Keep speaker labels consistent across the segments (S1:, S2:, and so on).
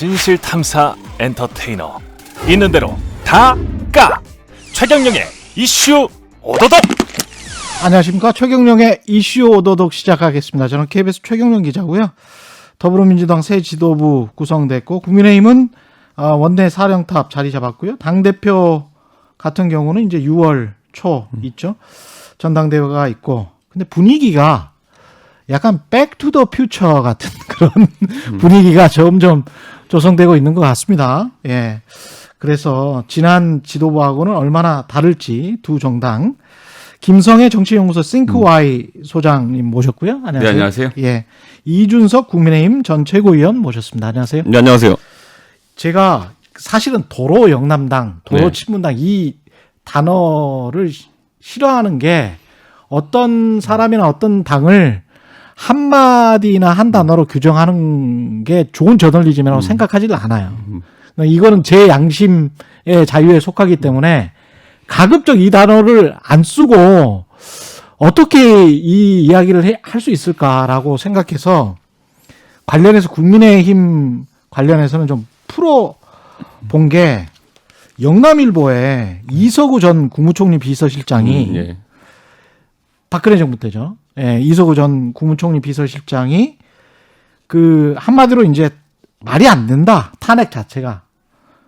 S1: 진실탐사 엔터테이너 있는 대로 다 까 최경영의 이슈 오도독.
S2: 안녕하십니까. 최경영의 이슈 오도독 시작하겠습니다. 저는 KBS 최경영 기자고요. 더불어민주당 새 지도부 구성됐고 국민의힘은 원내 사령탑 자리 잡았고요. 당대표 같은 경우는 이제 6월 초 있죠. 전당대회가 있고, 근데 분위기가 약간 백투더 퓨처 같은 그런 분위기가 점점 조성되고 있는 것 같습니다. 예. 그래서 지난 지도부하고는 얼마나 다를지 두 정당. 김성애 정치연구소 싱크와이 소장님 모셨고요. 안녕하세요.
S3: 네, 안녕하세요.
S2: 예. 이준석 국민의힘 전 최고위원 모셨습니다. 안녕하세요.
S3: 네, 안녕하세요.
S2: 제가 사실은 도로 영남당, 도로
S3: 네.
S2: 친문당 이 단어를 싫어하는 게 어떤 사람이나 어떤 당을 한마디나 한 단어로 규정하는 게 좋은 저널리즘이라고 생각하지를 않아요. 이거는 제 양심의 자유에 속하기 때문에 가급적 이 단어를 안 쓰고 어떻게 이 이야기를 할 수 있을까라고 생각해서 관련해서 국민의힘 관련해서는 좀 풀어본 게 영남일보에 이석우 전 국무총리 비서실장이
S3: 예.
S2: 박근혜 정부 때죠. 예, 이석우 전 국무총리 비서실장이 그 한마디로 이제 말이 안 된다. 탄핵 자체가.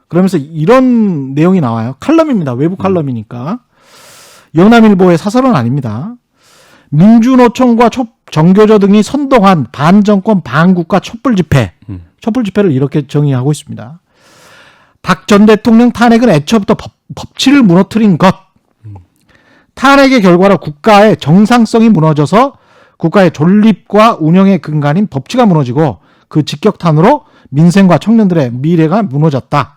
S2: 그러면서 이런 내용이 나와요. 칼럼입니다. 외부 칼럼이니까. 영남일보의 사설은 아닙니다. 민주노총과 정교조 등이 선동한 반정권 반국가 촛불 집회. 촛불 집회를 이렇게 정의하고 있습니다. 박 전 대통령 탄핵은 애초부터 법치를 무너뜨린 것. 탄핵의 결과로 국가의 정상성이 무너져서 국가의 존립과 운영의 근간인 법치가 무너지고 그 직격탄으로 민생과 청년들의 미래가 무너졌다.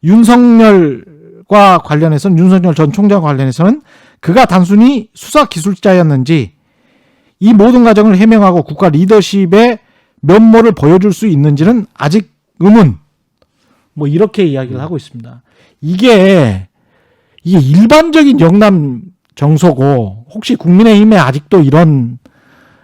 S2: 윤석열과 관련해서는 윤석열 전 총장과 관련해서는 그가 단순히 수사 기술자였는지 이 모든 과정을 해명하고 국가 리더십의 면모를 보여줄 수 있는지는 아직 의문. 뭐 이렇게 이야기를 하고 있습니다. 이게 일반적인 영남 정서고 혹시 국민의힘에 아직도 이런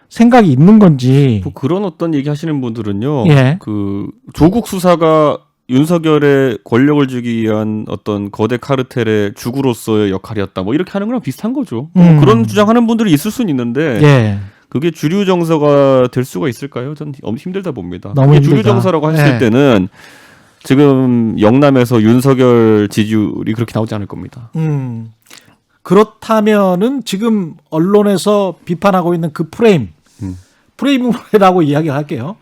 S2: 생각이 있는 건지.
S3: 뭐 그런 어떤 얘기 하시는 분들은요.
S2: 예.
S3: 그 조국 수사가 윤석열의 권력을 주기 위한 어떤 거대 카르텔의 주구로서의 역할이었다. 뭐 이렇게 하는 거랑 비슷한 거죠. 뭐 그런 주장하는 분들이 있을 수는 있는데
S2: 예.
S3: 그게 주류 정서가 될 수가 있을까요? 전 힘들다 봅니다.
S2: 너무
S3: 그게 주류
S2: 힘들다.
S3: 정서라고 했을
S2: 예.
S3: 때는 지금 영남에서 윤석열 지지율이 그렇게 나오지 않을 겁니다.
S2: 그렇다면은 지금 언론에서 비판하고 있는 그 프레임이라고 이야기를 할게요.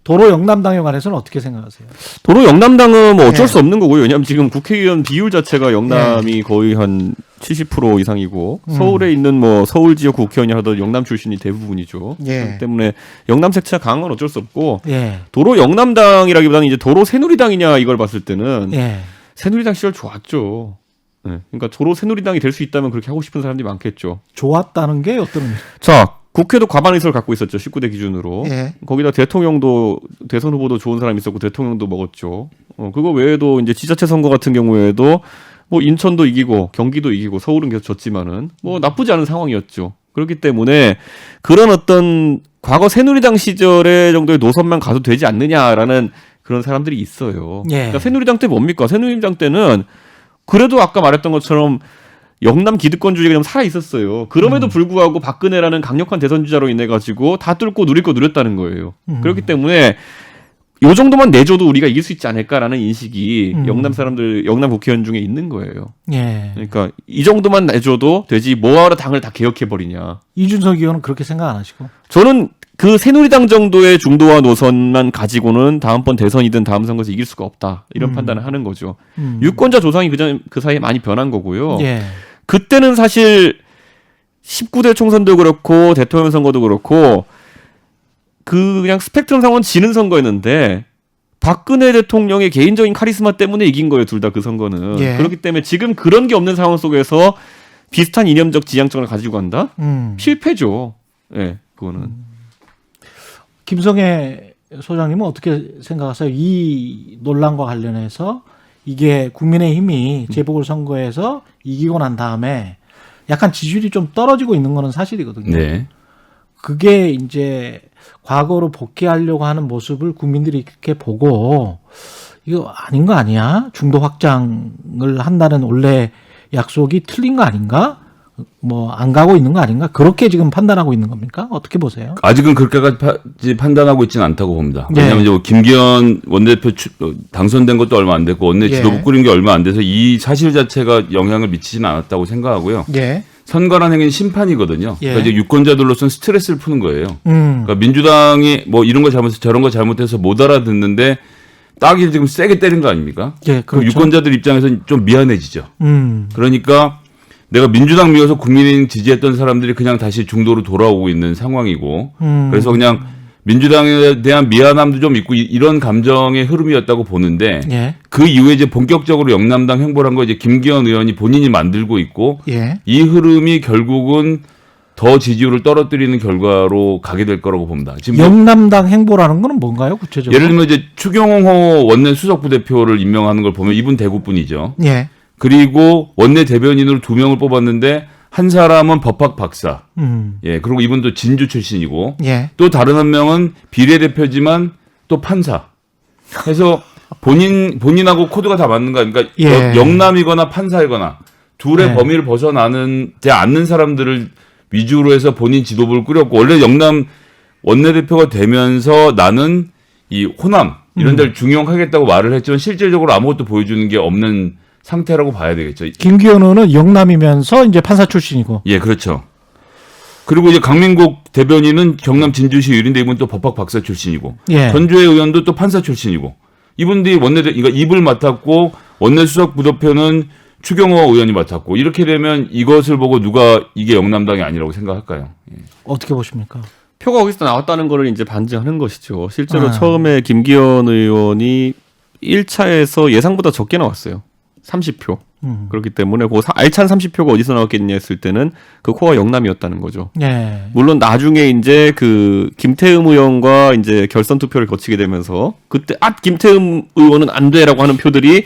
S2: 도로 영남당에 관해서는 어떻게 생각하세요?
S3: 도로 영남당은 뭐 어쩔
S2: 예.
S3: 수 없는 거고요. 왜냐하면 지금 국회의원 비율 자체가 영남이 거의 한 70% 이상이고 서울에 있는 뭐 서울 지역 국회의원이 하던 영남 출신이 대부분이죠.
S2: 예.
S3: 그렇기 때문에 영남 색채가 강한 건 어쩔 수 없고
S2: 예.
S3: 도로 영남당이라기보다는 이제 도로 새누리당이냐 이걸 봤을 때는
S2: 예.
S3: 새누리당 시절 좋았죠. 네. 그러니까 도로 새누리당이 될 수 있다면 그렇게 하고 싶은 사람들이 많겠죠.
S2: 좋았다는 게 어떤 의미?
S3: 자, 국회도 과반 의석을 갖고 있었죠. 19대 기준으로.
S2: 예.
S3: 거기다 대통령도 대선 후보도 좋은 사람이 있었고 대통령도 먹었죠. 그거 외에도 이제 지자체 선거 같은 경우에도 뭐 인천도 이기고 경기도 이기고 서울은 계속 졌지만은 뭐 나쁘지 않은 상황이었죠. 그렇기 때문에 그런 어떤 과거 새누리당 시절의 정도의 노선만 가도 되지 않느냐라는 그런 사람들이 있어요.
S2: 예.
S3: 그러니까 새누리당 때 뭡니까? 새누리당 때는 그래도 아까 말했던 것처럼 영남 기득권주의가 좀 살아 있었어요. 그럼에도 불구하고 박근혜라는 강력한 대선 주자로 인해 가지고 다 뚫고 누릴 거 누렸다는 거예요. 그렇기 때문에 요 정도만 내줘도 우리가 이길 수 있지 않을까라는 인식이 영남 사람들, 영남 국회의원 중에 있는 거예요.
S2: 예.
S3: 그러니까 이 정도만 내줘도 되지 뭐하러 당을 다 개혁해 버리냐.
S2: 이준석 의원은 그렇게 생각 안 하시고?
S3: 저는 그 새누리당 정도의 중도화 노선만 가지고는 다음번 대선이든 다음 선거에서 이길 수가 없다. 이런 판단을 하는 거죠. 유권자 조상이 그 사이에 많이 변한 거고요.
S2: 예.
S3: 그때는 사실 19대 총선도 그렇고 대통령 선거도 그렇고 그냥 스펙트럼 상황은 지는 선거였는데 박근혜 대통령의 개인적인 카리스마 때문에 이긴 거예요. 둘 다 그 선거는.
S2: 예.
S3: 그렇기 때문에 지금 그런 게 없는 상황 속에서 비슷한 이념적 지향점을 가지고 간다? 실패죠. 예, 그거는.
S2: 김성애 소장님은 어떻게 생각하세요? 이 논란과 관련해서 이게 국민의힘이 재보궐선거에서 이기고 난 다음에 약간 지지율이 좀 떨어지고 있는 거는 사실이거든요.
S4: 네.
S2: 그게 이제 과거로 복귀하려고 하는 모습을 국민들이 이렇게 보고 이거 아닌 거 아니야? 중도 확장을 한다는 원래 약속이 틀린 거 아닌가? 뭐 안 가고 있는 거 아닌가? 그렇게 지금 판단하고 있는 겁니까? 어떻게 보세요?
S4: 아직은 그렇게까지 판단하고 있지는 않다고 봅니다.
S2: 예.
S4: 왜냐하면 이제 김기현 원내대표 당선된 것도 얼마 안 됐고 원내 지도부
S2: 예.
S4: 꾸린 게 얼마 안 돼서 이 사실 자체가 영향을 미치지는 않았다고 생각하고요.
S2: 예.
S4: 선거란 행위는 심판이거든요.
S2: 예.
S4: 그러니까 이제 유권자들로서는 스트레스를 푸는 거예요.
S2: 음.
S4: 그러니까 민주당이 뭐 이런 거 잘못해서 저런 거 잘못해서 못 알아듣는데 딱이 지금 세게 때린 거 아닙니까?
S2: 예,
S4: 그럼
S2: 그렇죠.
S4: 유권자들 입장에서는 좀 미안해지죠.
S2: 음.
S4: 그러니까 내가 민주당 미워서 국민의힘 지지했던 사람들이 그냥 다시 중도로 돌아오고 있는 상황이고 그래서 그냥 민주당에 대한 미안함도 좀 있고 이런 감정의 흐름이었다고 보는데
S2: 예.
S4: 그 이후에 이제 본격적으로 영남당 행보를 한 거 이제 김기현 의원이 본인이 만들고 있고
S2: 예.
S4: 이 흐름이 결국은 더 지지율을 떨어뜨리는 결과로 가게 될 거라고 봅니다. 지금 뭐
S2: 영남당 행보라는 거는 뭔가요, 구체적으로?
S4: 예를 들면 이제 추경호 원내 수석 부대표를 임명하는 걸 보면 이분 대구 분이죠.
S2: 예.
S4: 그리고 원내 대변인으로 2명을 뽑았는데 한 사람은 법학 박사. 예. 그리고 이분도 진주 출신이고
S2: 예.
S4: 또 다른 한 명은 비례대표지만 또 판사. 해서 본인하고 코드가 다 맞는 거야. 그러니까
S2: 예.
S4: 영남이거나 판사이거나 둘의
S2: 네.
S4: 범위를 벗어나는지 않는 사람들을 위주로 해서 본인 지도부를 꾸렸고 원래 영남 원내대표가 되면서 나는 이 호남 이런 데를 중용하겠다고 말을 했지만 실질적으로 아무것도 보여주는 게 없는 상태라고 봐야 되겠죠.
S2: 김기현 의원은 영남이면서 이제 판사 출신이고.
S4: 예, 그렇죠. 그리고 이제 강민국 대변인은 경남 진주시 의원인데 이분 또 법학 박사 출신이고
S2: 예.
S4: 전주의 의원도 또 판사 출신이고 이분들이 그러니까 입을 맡았고 원내 수석 부대표는 추경호 의원이 맡았고 이렇게 되면 이것을 보고 누가 이게 영남당이 아니라고 생각할까요? 예.
S2: 어떻게 보십니까?
S3: 표가 거기서 나왔다는 거를 이제 반증하는 것이죠. 실제로
S2: 아.
S3: 처음에 김기현 의원이 1차에서 예상보다 적게 나왔어요. 30표. 그렇기 때문에 그 알찬 30표가 어디서 나왔겠냐 했을 때는 그 코어가 영남이었다는 거죠.
S2: 예.
S3: 물론 나중에 이제 그 김태흠 의원과 이제 결선 투표를 거치게 되면서 그때 김태흠 의원은 안 돼라고 하는 표들이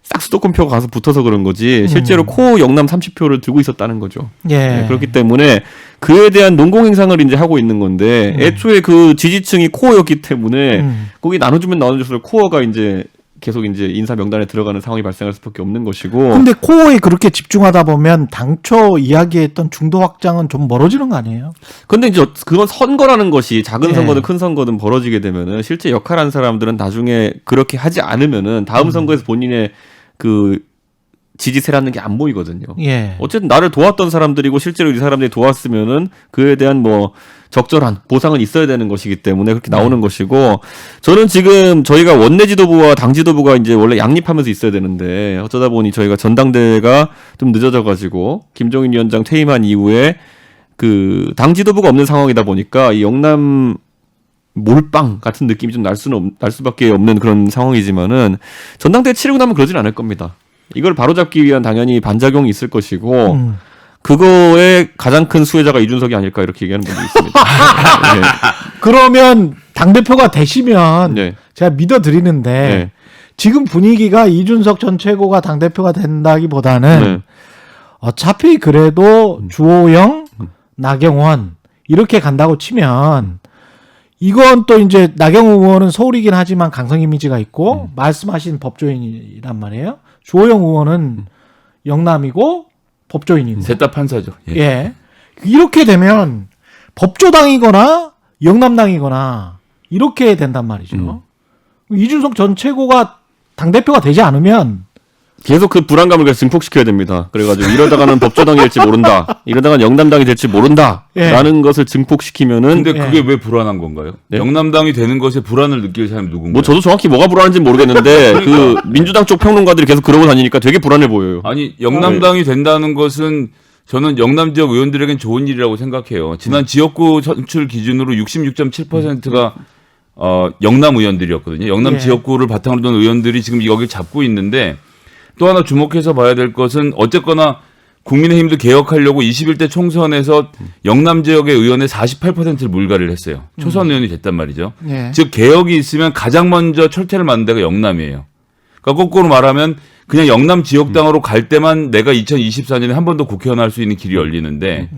S3: 싹 수도권표가 가서 붙어서 그런 거지 실제로 코어 영남 30표를 들고 있었다는 거죠.
S2: 예.
S3: 네, 그렇기 때문에 그에 대한 농공행상을 이제 하고 있는 건데 애초에 그 지지층이 코어였기 때문에 거기 나눠주면 나눠줄수록 코어가 이제 계속 이제 인사 명단에 들어가는 상황이 발생할 수밖에 없는 것이고.
S2: 근데 코어에 그렇게 집중하다 보면 당초 이야기했던 중도 확장은 좀 멀어지는 거 아니에요?
S3: 근데 이제 그건 선거라는 것이 작은
S2: 예.
S3: 선거든 큰 선거든 벌어지게 되면은 실제 역할한 사람들은 나중에 그렇게 하지 않으면은 다음 선거에서 본인의 그 지지세라는 게 안 보이거든요.
S2: 예.
S3: 어쨌든 나를 도왔던 사람들이고 실제로 이 사람들이 도왔으면은 그에 대한 뭐 적절한 보상은 있어야 되는 것이기 때문에 그렇게 나오는 것이고 저는 지금 저희가 원내 지도부와 당 지도부가 이제 원래 양립하면서 있어야 되는데 어쩌다 보니 저희가 전당대회가 좀 늦어져 가지고 김종인 위원장 퇴임한 이후에 그 당 지도부가 없는 상황이다 보니까 이 영남 몰빵 같은 느낌이 좀 날 수밖에 없는 그런 상황이지만은 전당대회 치르고 나면 그러진 않을 겁니다. 이걸 바로잡기 위한 당연히 반작용이 있을 것이고 그거의 가장 큰 수혜자가 이준석이 아닐까 이렇게 얘기하는 분도 있습니다. 네.
S2: 그러면 당대표가 되시면
S3: 네.
S2: 제가 믿어드리는데
S3: 네.
S2: 지금 분위기가 이준석 전 최고가 당대표가 된다기보다는
S3: 네.
S2: 어차피 그래도 주호영, 나경원 이렇게 간다고 치면 이건 또 이제 나경원 의원은 서울이긴 하지만 강성 이미지가 있고 말씀하신 법조인이란 말이에요. 주호영 의원은 영남이고 법조인이고.
S4: 셋 다 판사죠. 예.
S2: 예. 이렇게 되면 법조당이거나 영남당이거나 이렇게 된단 말이죠. 이준석 전 최고가 당대표가 되지 않으면
S3: 계속 그 불안감을 계속 증폭시켜야 됩니다. 그래가지고 이러다가는 법조당이 될지 모른다. 이러다가는 영남당이 될지 모른다.
S2: 예.
S3: 라는 것을 증폭시키면은
S4: 근데 그게 왜 불안한 건가요?
S3: 네?
S4: 영남당이 되는 것에 불안을 느낄 사람이 누군가요?
S3: 뭐 저도 정확히 뭐가 불안한지는 모르겠는데 그 민주당 쪽 평론가들이 계속 그러고 다니니까 되게 불안해 보여요.
S4: 아니 영남당이 된다는 것은 저는 영남 지역 의원들에겐 좋은 일이라고 생각해요. 지난 지역구 선출 기준으로 66.7%가 영남 의원들이었거든요. 영남
S2: 예.
S4: 지역구를 바탕으로 둔 의원들이 지금 여기를 잡고 있는데 또 하나 주목해서 봐야 될 것은 어쨌거나 국민의힘도 개혁하려고 21대 총선에서 영남 지역의 의원의 48%를 물갈이를 했어요. 초선 의원이 됐단 말이죠.
S2: 예.
S4: 즉 개혁이 있으면 가장 먼저 철퇴를 만든 데가 영남이에요. 그러니까 거꾸로 말하면 그냥 영남 지역당으로 갈 때만 내가 2024년에 한 번 더 국회의원 할 수 있는 길이 열리는데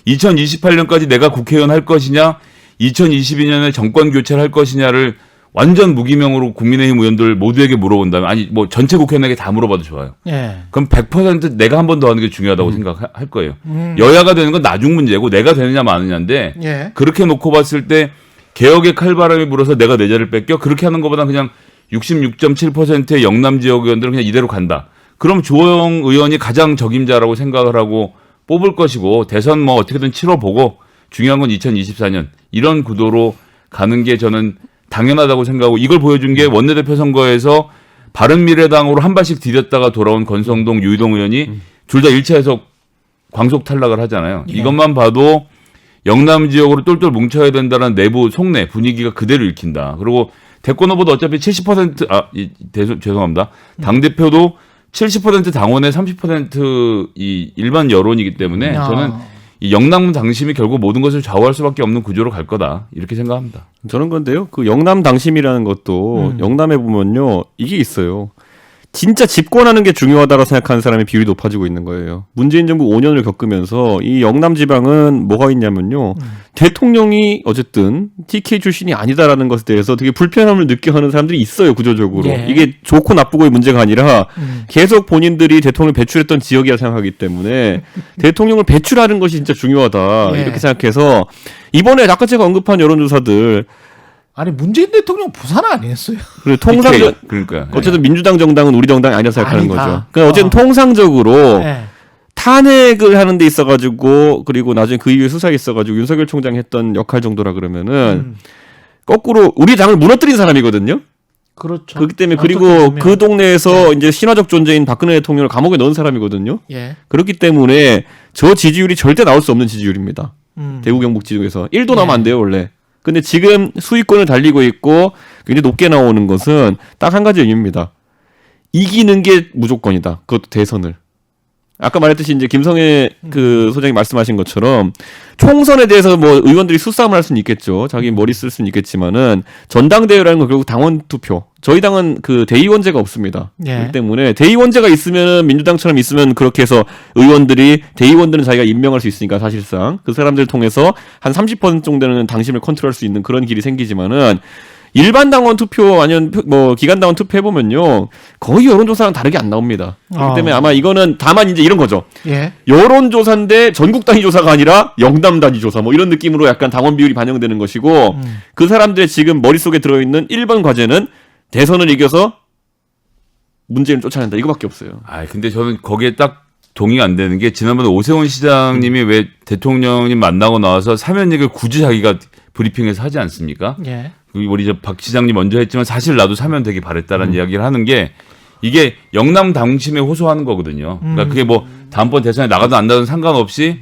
S4: 2028년까지 내가 국회의원 할 것이냐, 2022년에 정권 교체를 할 것이냐를 완전 무기명으로 국민의힘 의원들 모두에게 물어본다면, 아니 뭐 전체 국회의원에게 다 물어봐도 좋아요.
S2: 예.
S4: 그럼 100% 내가 한 번 더 하는 게 중요하다고 생각할 거예요. 여야가 되는 건 나중 문제고 내가 되느냐 마느냐인데
S2: 예.
S4: 그렇게 놓고 봤을 때 개혁의 칼바람이 불어서 내가 내 자리를 뺏겨 그렇게 하는 것보다 그냥 66.7%의 영남 지역 의원들은 그냥 이대로 간다. 그럼 주호영 의원이 가장 적임자라고 생각을 하고 뽑을 것이고 대선 뭐 어떻게든 치러보고 중요한 건 2024년 이런 구도로 가는 게 저는 당연하다고 생각하고 이걸 보여준 게 원내대표 선거에서 바른미래당으로 한 발씩 디뎠다가 돌아온 권성동, 유희동 의원이 둘 다 1차에서 광속 탈락을 하잖아요.
S2: 예.
S4: 이것만 봐도 영남 지역으로 똘똘 뭉쳐야 된다는 내부 속내 분위기가 그대로 읽힌다. 그리고 대권 후보도 어차피 70% 죄송합니다. 당대표도 70% 당원의 30% 일반 여론이기 때문에
S2: 야.
S4: 저는 이 영남 당심이 결국 모든 것을 좌우할 수밖에 없는 구조로 갈 거다. 이렇게 생각합니다.
S3: 저는 건데요. 그 영남 당심이라는 것도 영남에 보면요. 이게 있어요. 진짜 집권하는 게 중요하다고 생각하는 사람의 비율이 높아지고 있는 거예요. 문재인 정부 5년을 겪으면서 이 영남 지방은 뭐가 있냐면요. 대통령이 어쨌든 TK 출신이 아니다라는 것에 대해서 되게 불편함을 느껴하는 사람들이 있어요. 구조적으로.
S2: 예.
S3: 이게 좋고 나쁘고의 문제가 아니라 계속 본인들이 대통령을 배출했던 지역이라 생각하기 때문에 대통령을 배출하는 것이 진짜 중요하다.
S2: 예.
S3: 이렇게 생각해서 이번에 아까 제가 언급한 여론조사들
S2: 아니 문재인 대통령 부산 아니었어요?
S3: 그리고 통상적
S4: 그러니까
S3: 어쨌든 민주당 정당은 우리 정당이 아니라 생각하는
S2: 아니다.
S3: 거죠. 그러니까 어쨌든 통상적으로
S2: 예.
S3: 탄핵을 하는 데 있어가지고 그리고 나중에 그 이후에 수사에 있어가지고 윤석열 총장이 했던 역할 정도라 그러면은 거꾸로 우리 당을 무너뜨린 사람이거든요.
S2: 그렇죠.
S3: 그렇기 때문에
S2: 어떻게
S3: 그리고
S2: 보면.
S3: 그 동네에서 이제 신화적 존재인 박근혜 대통령을 감옥에 넣은 사람이거든요.
S2: 예.
S3: 그렇기 때문에 저 지지율이 절대 나올 수 없는 지지율입니다. 대구 경북 지역에서 1도 나오면 안 돼요 원래. 근데 지금 수위권을 달리고 있고 굉장히 높게 나오는 것은 딱 한 가지 의미입니다. 이기는 게 무조건이다. 그것도 대선을. 아까 말했듯이 이제 김성애 그 소장이 말씀하신 것처럼 총선에 대해서 뭐 의원들이 수싸움을 할 수는 있겠죠. 자기 머리 쓸 수는 있겠지만은 전당대회라는 건 결국 당원 투표. 저희 당은 그 대의원제가 없습니다.
S2: 예.
S3: 그렇기 때문에 대의원제가 있으면 민주당처럼 있으면 그렇게 해서 의원들이 대의원들은 자기가 임명할 수 있으니까 사실상 그 사람들을 통해서 한 30% 정도는 당심을 컨트롤할 수 있는 그런 길이 생기지만은 일반 당원 투표 아니면 뭐 기관 당원 투표 해보면요 거의 여론조사랑 다르게 안 나옵니다. 그렇기 때문에 아마 이거는 다만 이제 이런 거죠.
S2: 예.
S3: 여론조사인데 전국 단위 조사가 아니라 영남 단위 조사 뭐 이런 느낌으로 약간 당원 비율이 반영되는 것이고 그 사람들의 지금 머릿속에 들어있는 1번 과제는 대선을 이겨서 문재인을 쫓아낸다 이거밖에 없어요.
S4: 아, 근데 저는 거기에 딱 동의가 안 되는 게 지난번에 오세훈 시장님이 왜 대통령님 만나고 나와서 사면 얘기를 굳이 자기가 브리핑에서 하지 않습니까?
S2: 예.
S4: 우리 저 박 시장님 먼저 했지만 사실 나도 사면 되기 바랬다라는 이야기를 하는 게 이게 영남 당심에 호소하는 거거든요. 그러니까 그게 뭐 다음번 대선에 나가든 안 나가든 상관없이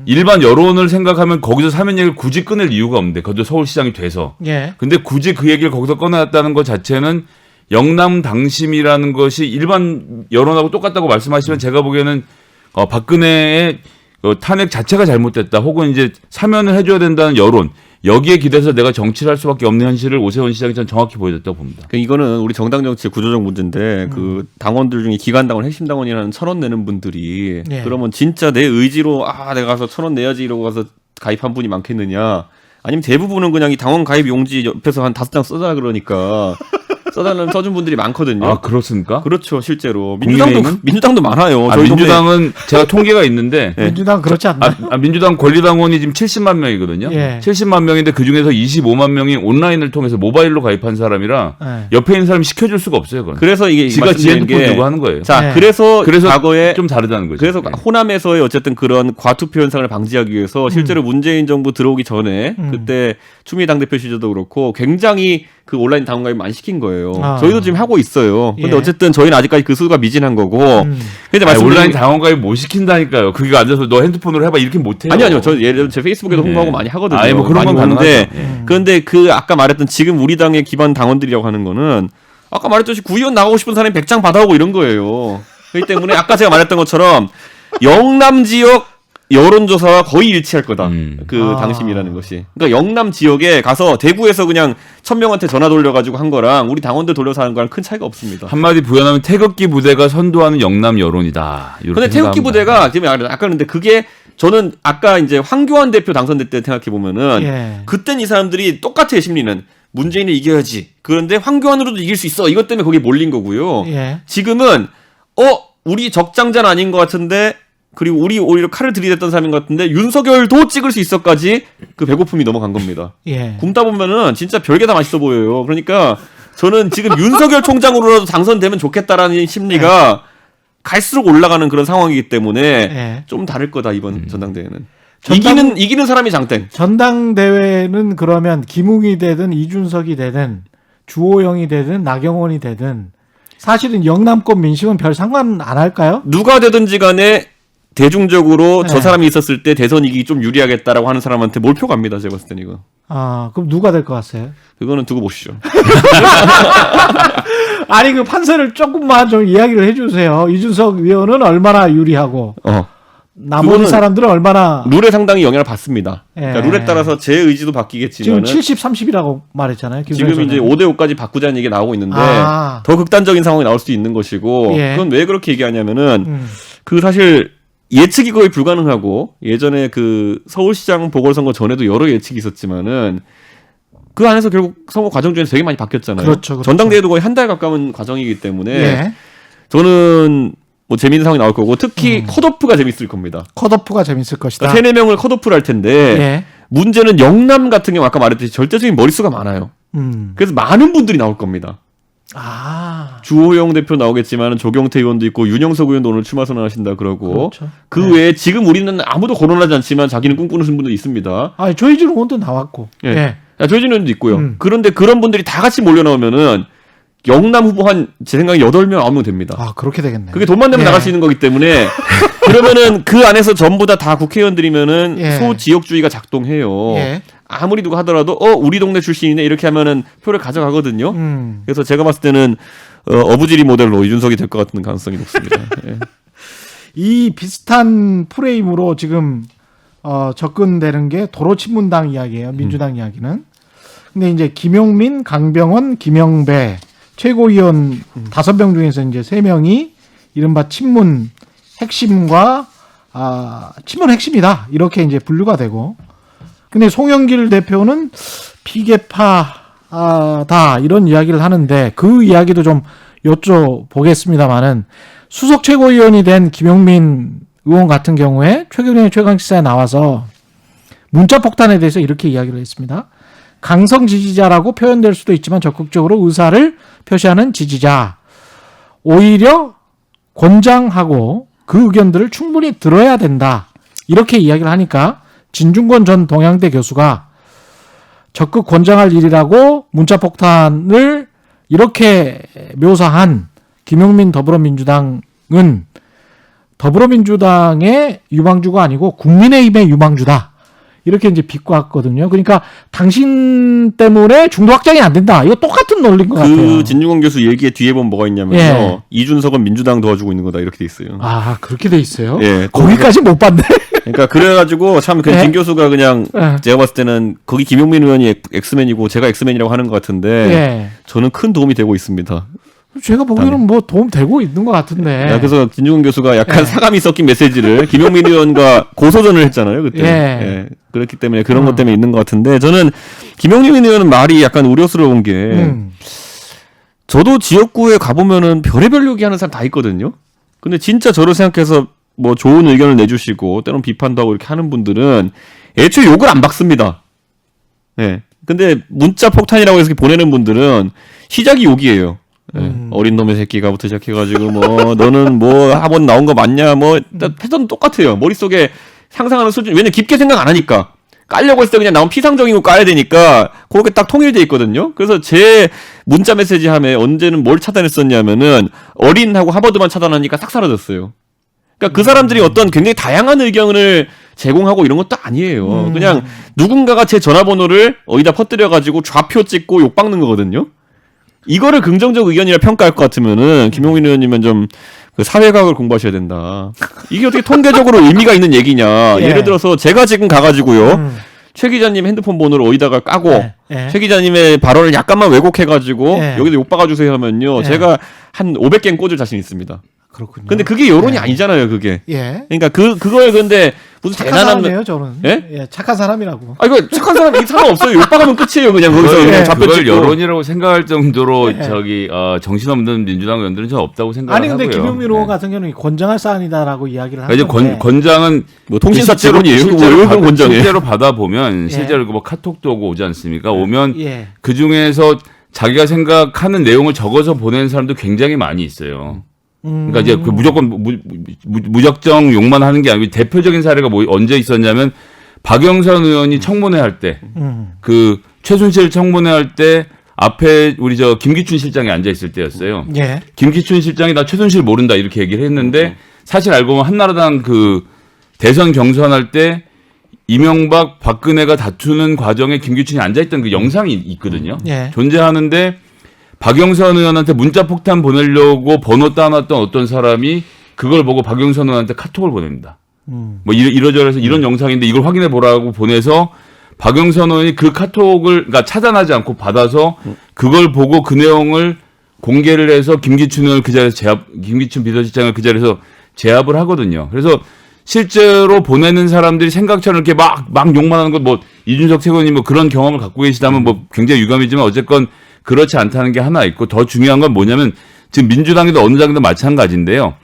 S4: 일반 여론을 생각하면 거기서 사면 얘기를 굳이 꺼낼 이유가 없는데 거기서 서울시장이 돼서.
S2: 예.
S4: 근데 굳이 그 얘기를 거기서 꺼내놨다는 것 자체는 영남 당심이라는 것이 일반 여론하고 똑같다고 말씀하시면 제가 보기에는 박근혜의 탄핵 자체가 잘못됐다 혹은 이제 사면을 해줘야 된다는 여론 여기에 기대서 내가 정치를 할 수밖에 없는 현실을 오세훈 시장이 전 정확히 보여줬다고 봅니다.
S3: 그러니까 이거는 우리 정당 정치의 구조적 문제인데 그 당원들 중에 기관 당원 핵심 당원이라는 1,000원 내는 분들이
S2: 예.
S3: 그러면 진짜 내 의지로 내가 가서 1,000원 내야지 이러고 가서 가입한 분이 많겠느냐 아니면 대부분은 그냥 이 당원 가입 용지 옆에서 한 5장 써달라 그러니까 써준 분들이 많거든요.
S4: 아, 그렇습니까?
S3: 그렇죠, 실제로.
S4: 국민의힘은?
S3: 민주당도 많아요.
S4: 아,
S3: 저희
S4: 민주당은 제가 통계가 있는데
S2: 민주당 그렇지 않나?
S4: 민주당 권리당원이 지금 70만 명이거든요.
S2: 예.
S4: 70만 명인데 그 중에서 25만 명이 온라인을 통해서 모바일로 가입한 사람이라
S2: 예.
S4: 옆에 있는 사람이 시켜줄 수가 없어요. 그건.
S3: 그래서 이게
S4: 지가 지
S3: 말씀드리는
S4: 핸드폰
S3: 게
S4: 두고 하는 거예요.
S3: 자,
S2: 네.
S3: 그래서
S4: 그래서
S3: 과거에
S4: 좀 다르다는 거죠.
S3: 그래서
S4: 예.
S3: 호남에서의 어쨌든 그런 과투표 현상을 방지하기 위해서 실제로 문재인 정부 들어오기 전에 그때 추미애 당대표 시절도 그렇고 굉장히 그 온라인 당원 가입 많이 시킨 거예요.
S2: 아.
S3: 저희도 지금 하고 있어요. 근데
S2: 예.
S3: 어쨌든 저희는 아직까지 그 수가 미진한 거고. 근데
S4: 온라인 당원 가입 못 시킨다니까요. 그게 앉아서 너 핸드폰으로 해봐 이렇게 못 해요.
S3: 아니요. 저 예를 들어 제 페이스북에도 홍보하고 많이 하거든요.
S4: 아예 뭐 그런 건
S3: 많이 보는데
S4: 가능하죠.
S3: 그런데 그 아까 말했던 지금 우리 당의 기반 당원들이라고 하는 거는 아까 말했듯이 구의원 나가고 싶은 사람이 100장 받아오고 이런 거예요. 그렇기 때문에 아까 제가 말했던 것처럼 영남 지역 여론조사와 거의 일치할 거다. 그 당심이라는 것이. 그러니까 영남 지역에 가서 대구에서 그냥 1,000명한테 전화 돌려가지고 한 거랑 우리 당원들 돌려서 하는 거랑 큰 차이가 없습니다.
S4: 한마디 부연하면 태극기 부대가 선도하는 영남 여론이다. 이렇게
S3: 근데 태극기
S4: 생각합니다.
S3: 부대가 지금 아까 근데 그게 저는 아까 이제 황교안 대표 당선될 때 생각해 보면은
S2: 예.
S3: 그땐 이 사람들이 똑같아요 심리는 문재인을 이겨야지. 그런데 황교안으로도 이길 수 있어. 이것 때문에 거기에 몰린 거고요.
S2: 예.
S3: 지금은 우리 적장자는 아닌 것 같은데 그리고 우리 오히려 칼을 들이댔던 사람인 것 같은데 윤석열도 찍을 수 있어까지 그 배고픔이 넘어간 겁니다.
S2: 예.
S3: 굶다 보면은 진짜 별게 다 맛있어 보여요. 그러니까 저는 지금 윤석열 총장으로라도 당선되면 좋겠다라는 심리가 갈수록 올라가는 그런 상황이기 때문에
S2: 예.
S3: 좀 다를 거다 이번 전당대회는.
S2: 전당-
S3: 이기는 사람이 장땡.
S2: 전당대회는 그러면 김웅이 되든 이준석이 되든 주호영이 되든 나경원이 되든 사실은 영남권 민심은 별 상관 안 할까요?
S3: 누가 되든지 간에 대중적으로
S2: 네.
S3: 저 사람이 있었을 때 대선 이기기 좀 유리하겠다라고 하는 사람한테 몰표 갑니다. 제가 봤을 땐 이거.
S2: 아, 그럼 누가 될 것 같아요?
S3: 그거는 두고 보시죠.
S2: 아니, 그 판세를 조금만 좀 이야기를 해주세요. 이준석 위원은 얼마나 유리하고 나머지
S3: 그거는
S2: 사람들은 얼마나
S3: 룰에 상당히 영향을 받습니다.
S2: 예.
S3: 그러니까 룰에 따라서 제 의지도
S2: 지금
S3: 바뀌겠지만
S2: 70, 30이라고 말했잖아요.
S3: 지금 이제 5대5까지 바꾸자는 얘기 나오고 있는데
S2: 아.
S3: 더 극단적인 상황이 나올 수도 있는 것이고
S2: 예.
S3: 그건 왜 그렇게 얘기하냐면은
S2: 음.
S3: 그 사실 예측이 거의 불가능하고 예전에 그 서울시장 보궐선거 전에도 여러 예측이 있었지만은 그 안에서 결국 선거 과정 중에서 되게 많이 바뀌었잖아요.
S2: 그렇죠.
S3: 전당대회도 거의 한 달 가까운 과정이기 때문에
S2: 예.
S3: 저는 뭐 재미있는 상황이 나올 거고 특히 컷오프가 재밌을 겁니다.
S2: 컷오프가 재밌을 것이다.
S3: 그러니까 3-4명을 컷오프를 할 텐데
S2: 예.
S3: 문제는 영남 같은 경우 아까 말했듯이 절대적인 머릿수가 많아요. 그래서 많은 분들이 나올 겁니다.
S2: 아.
S3: 주호영 대표 나오겠지만 조경태 의원도 있고 윤영석 의원도 오늘 출마 선언하신다 그러고
S2: 그렇죠.
S3: 그
S2: 네.
S3: 외에 지금 우리는 아무도 거론하지 않지만 자기는 꿈꾸는 분도 있습니다.
S2: 아, 조이준 의원도 나왔고.
S3: 예.
S2: 예.
S3: 조혜진 의원도 있고요.
S2: 음.
S3: 그런데 그런 분들이 다 같이 몰려 나오면은 영남 후보 제 생각에 8명, 9명 됩니다.
S2: 아, 그렇게 되겠네.
S3: 그게 돈만 내면
S2: 예.
S3: 나갈 수 있는 거기 때문에 그러면은 그 안에서 전부 다 국회의원들이면은
S2: 예.
S3: 소지역주의가 작동해요.
S2: 예.
S3: 아무리 누가 하더라도 우리 동네 출신이네 이렇게 하면은 표를 가져가거든요. 그래서 제가 봤을 때는 어부지리 모델로 이준석이 될 것 같은 가능성이 높습니다. 예.
S2: 이 비슷한 프레임으로 지금 접근되는 게 도로친문당 이야기예요. 민주당 이야기는. 근데 이제 김용민, 강병원, 김영배 최고위원 5명 중에서 이제 3명이 이른바 친문 핵심과 친문 핵심이다. 이렇게 이제 분류가 되고. 근데 송영길 대표는 비계파다 이런 이야기를 하는데 그 이야기도 좀 여쭤보겠습니다만은 수석 최고위원이 된 김용민 의원 같은 경우에 최경영의 최강시사에 나와서 문자 폭탄에 대해서 이렇게 이야기를 했습니다. 강성 지지자라고 표현될 수도 있지만 적극적으로 의사를 표시하는 지지자. 오히려 권장하고 그 의견들을 충분히 들어야 된다. 이렇게 이야기를 하니까 진중권 전 동양대 교수가 적극 권장할 일이라고 문자 폭탄을 이렇게 묘사한 김용민 더불어민주당은 더불어민주당의 유망주가 아니고 국민의힘의 유망주다. 이렇게 이제 비꼬았거든요. 그러니까 당신 때문에 중도 확장이 안 된다. 이거 똑같은 논리인 것 같아요.
S3: 그 진중권 교수 얘기의 뒤에 보면 뭐가 있냐면요.
S2: 예.
S3: 이준석은 민주당 도와주고 있는 거다 이렇게 돼 있어요.
S2: 아, 그렇게 돼 있어요?
S3: 예.
S2: 거기까지 못 봤네.
S3: 그러니까 그래가지고 참 그
S2: 예.
S3: 진 교수가 그냥
S2: 예.
S3: 제가 봤을 때는 거기 김용민 의원이 엑스맨이고 제가 엑스맨이라고 하는 것 같은데
S2: 예.
S3: 저는 큰 도움이 되고 있습니다.
S2: 제가 보기에는 뭐 도움 되고 있는 것 같은데.
S3: 야, 그래서 진중권 교수가 약간
S2: 예.
S3: 사감이 섞인 메시지를 김용민 의원과 고소전을 했잖아요 그때.
S2: 예.
S3: 예. 그렇기 때문에 그런 것 때문에 있는 것 같은데 저는 김용민 의원은 말이 약간 우려스러운 게 저도 지역구에 가보면은 별의별 얘기하는 사람 다 있거든요. 근데 진짜 저를 생각해서 뭐 좋은 의견을 내주시고 때론 비판도 하고 이렇게 하는 분들은 애초에 욕을 안 박습니다. 예. 근데 문자 폭탄이라고 해서 이렇게 보내는 분들은 시작이 욕이에요. 예. 어린 놈의 새끼가부터 시작해가지고 뭐 너는 뭐 학원 나온 거 맞냐 뭐 패턴은 똑같아요. 머릿속에 상상하는 수준 왜냐면 깊게 생각 안 하니까 깔려고 했을 때 그냥 나온 피상적인 거 까야 되니까 그렇게 딱 통일돼 있거든요. 그래서 제 문자 메시지 함에 언제는 뭘 차단했었냐면은 어린하고 하버드만 차단하니까 싹 사라졌어요. 그러니까 그 사람들이 어떤 굉장히 다양한 의견을 제공하고 이런 것도 아니에요. 그냥 누군가가 제 전화번호를 어디다 퍼뜨려가지고 좌표 찍고 욕박는 거거든요. 이거를 긍정적 의견이라 평가할 것 같으면은 김용민 의원님은 좀 그 사회과학을 공부하셔야 된다. 이게 어떻게 통계적으로 의미가 있는 얘기냐.
S2: 예.
S3: 예를 들어서 제가 지금 가가지고요. 최 기자님 핸드폰 번호를 어디다가 까고
S2: 예.
S3: 최 기자님의 발언을 약간만 왜곡해가지고
S2: 예.
S3: 여기다 욕 박아주세요 하면요.
S2: 예.
S3: 제가 한 500개는 꽂을 자신 있습니다.
S2: 그렇군요.
S3: 근데 그게 여론이
S2: 예.
S3: 아니잖아요, 그게.
S2: 예.
S3: 그러니까 그거에 근데 무슨
S2: 착한
S3: 대단한
S2: 사람이에요, 저는.
S3: 예?
S2: 예, 착한 사람이라고.
S3: 아 이거 착한 사람 이 상관 없어요. 욕박하면 끝이에요. 그냥 거기서
S4: 그걸,
S3: 그냥 잡혀
S4: 그걸
S3: 찍고.
S4: 여론이라고 생각할 정도로
S2: 네.
S4: 정신없는 민주당 의원들은 전 없다고
S2: 아니
S4: 생각하고요.
S2: 근데 김용민 의원
S4: 네.
S2: 같은 경우는 권장할 사안이다라고 이야기를
S4: 그러니까 이제
S2: 하는데
S4: 권장은
S3: 뭐 통신사 채권이에요. 왜 권장해?
S4: 실제로 받아보면
S2: 예.
S4: 실제로 뭐 카톡도 오고 오지 않습니까? 오면
S2: 예.
S4: 그 중에서 자기가 생각하는 내용을 적어서 보내는 사람도 굉장히 많이 있어요. 그러니까 이제 그 무조건 무작정 욕만 하는 게 아니고 대표적인 사례가 뭐 언제 있었냐면 박영선 의원이 청문회 할 때 그 최순실 청문회 할 때 앞에 우리 저 김기춘 실장이 앉아 있을 때였어요.
S2: 예.
S4: 김기춘 실장이 나 최순실 모른다 이렇게 얘기를 했는데 사실 알고 보면 한나라당 그 대선 경선할 때 이명박 박근혜가 다투는 과정에 김기춘이 앉아있던 그 영상이 있거든요.
S2: 예.
S4: 존재하는데 박영선 의원한테 문자 폭탄 보내려고 번호 따놨던 어떤 사람이 그걸 보고 박영선 의원한테 카톡을 보냅니다. 뭐 이러저러해서 이런 영상인데 이걸 확인해 보라고 보내서 박영선 의원이 그 카톡을 그러니까 차단하지 않고 받아서 그걸 보고 그 내용을 공개를 해서 김기춘 의원 그 자리에서 김기춘 비서실장을 그 자리에서 제압을 하거든요. 그래서 실제로 보내는 사람들이 생각처럼 이렇게 막 욕만 하는 것 뭐 이준석 최고님 뭐 그런 경험을 갖고 계시다면 뭐 굉장히 유감이지만 어쨌건 그렇지 않다는 게 하나 있고 더 중요한 건 뭐냐면 지금 민주당에도 어느 정도 마찬가지인데요.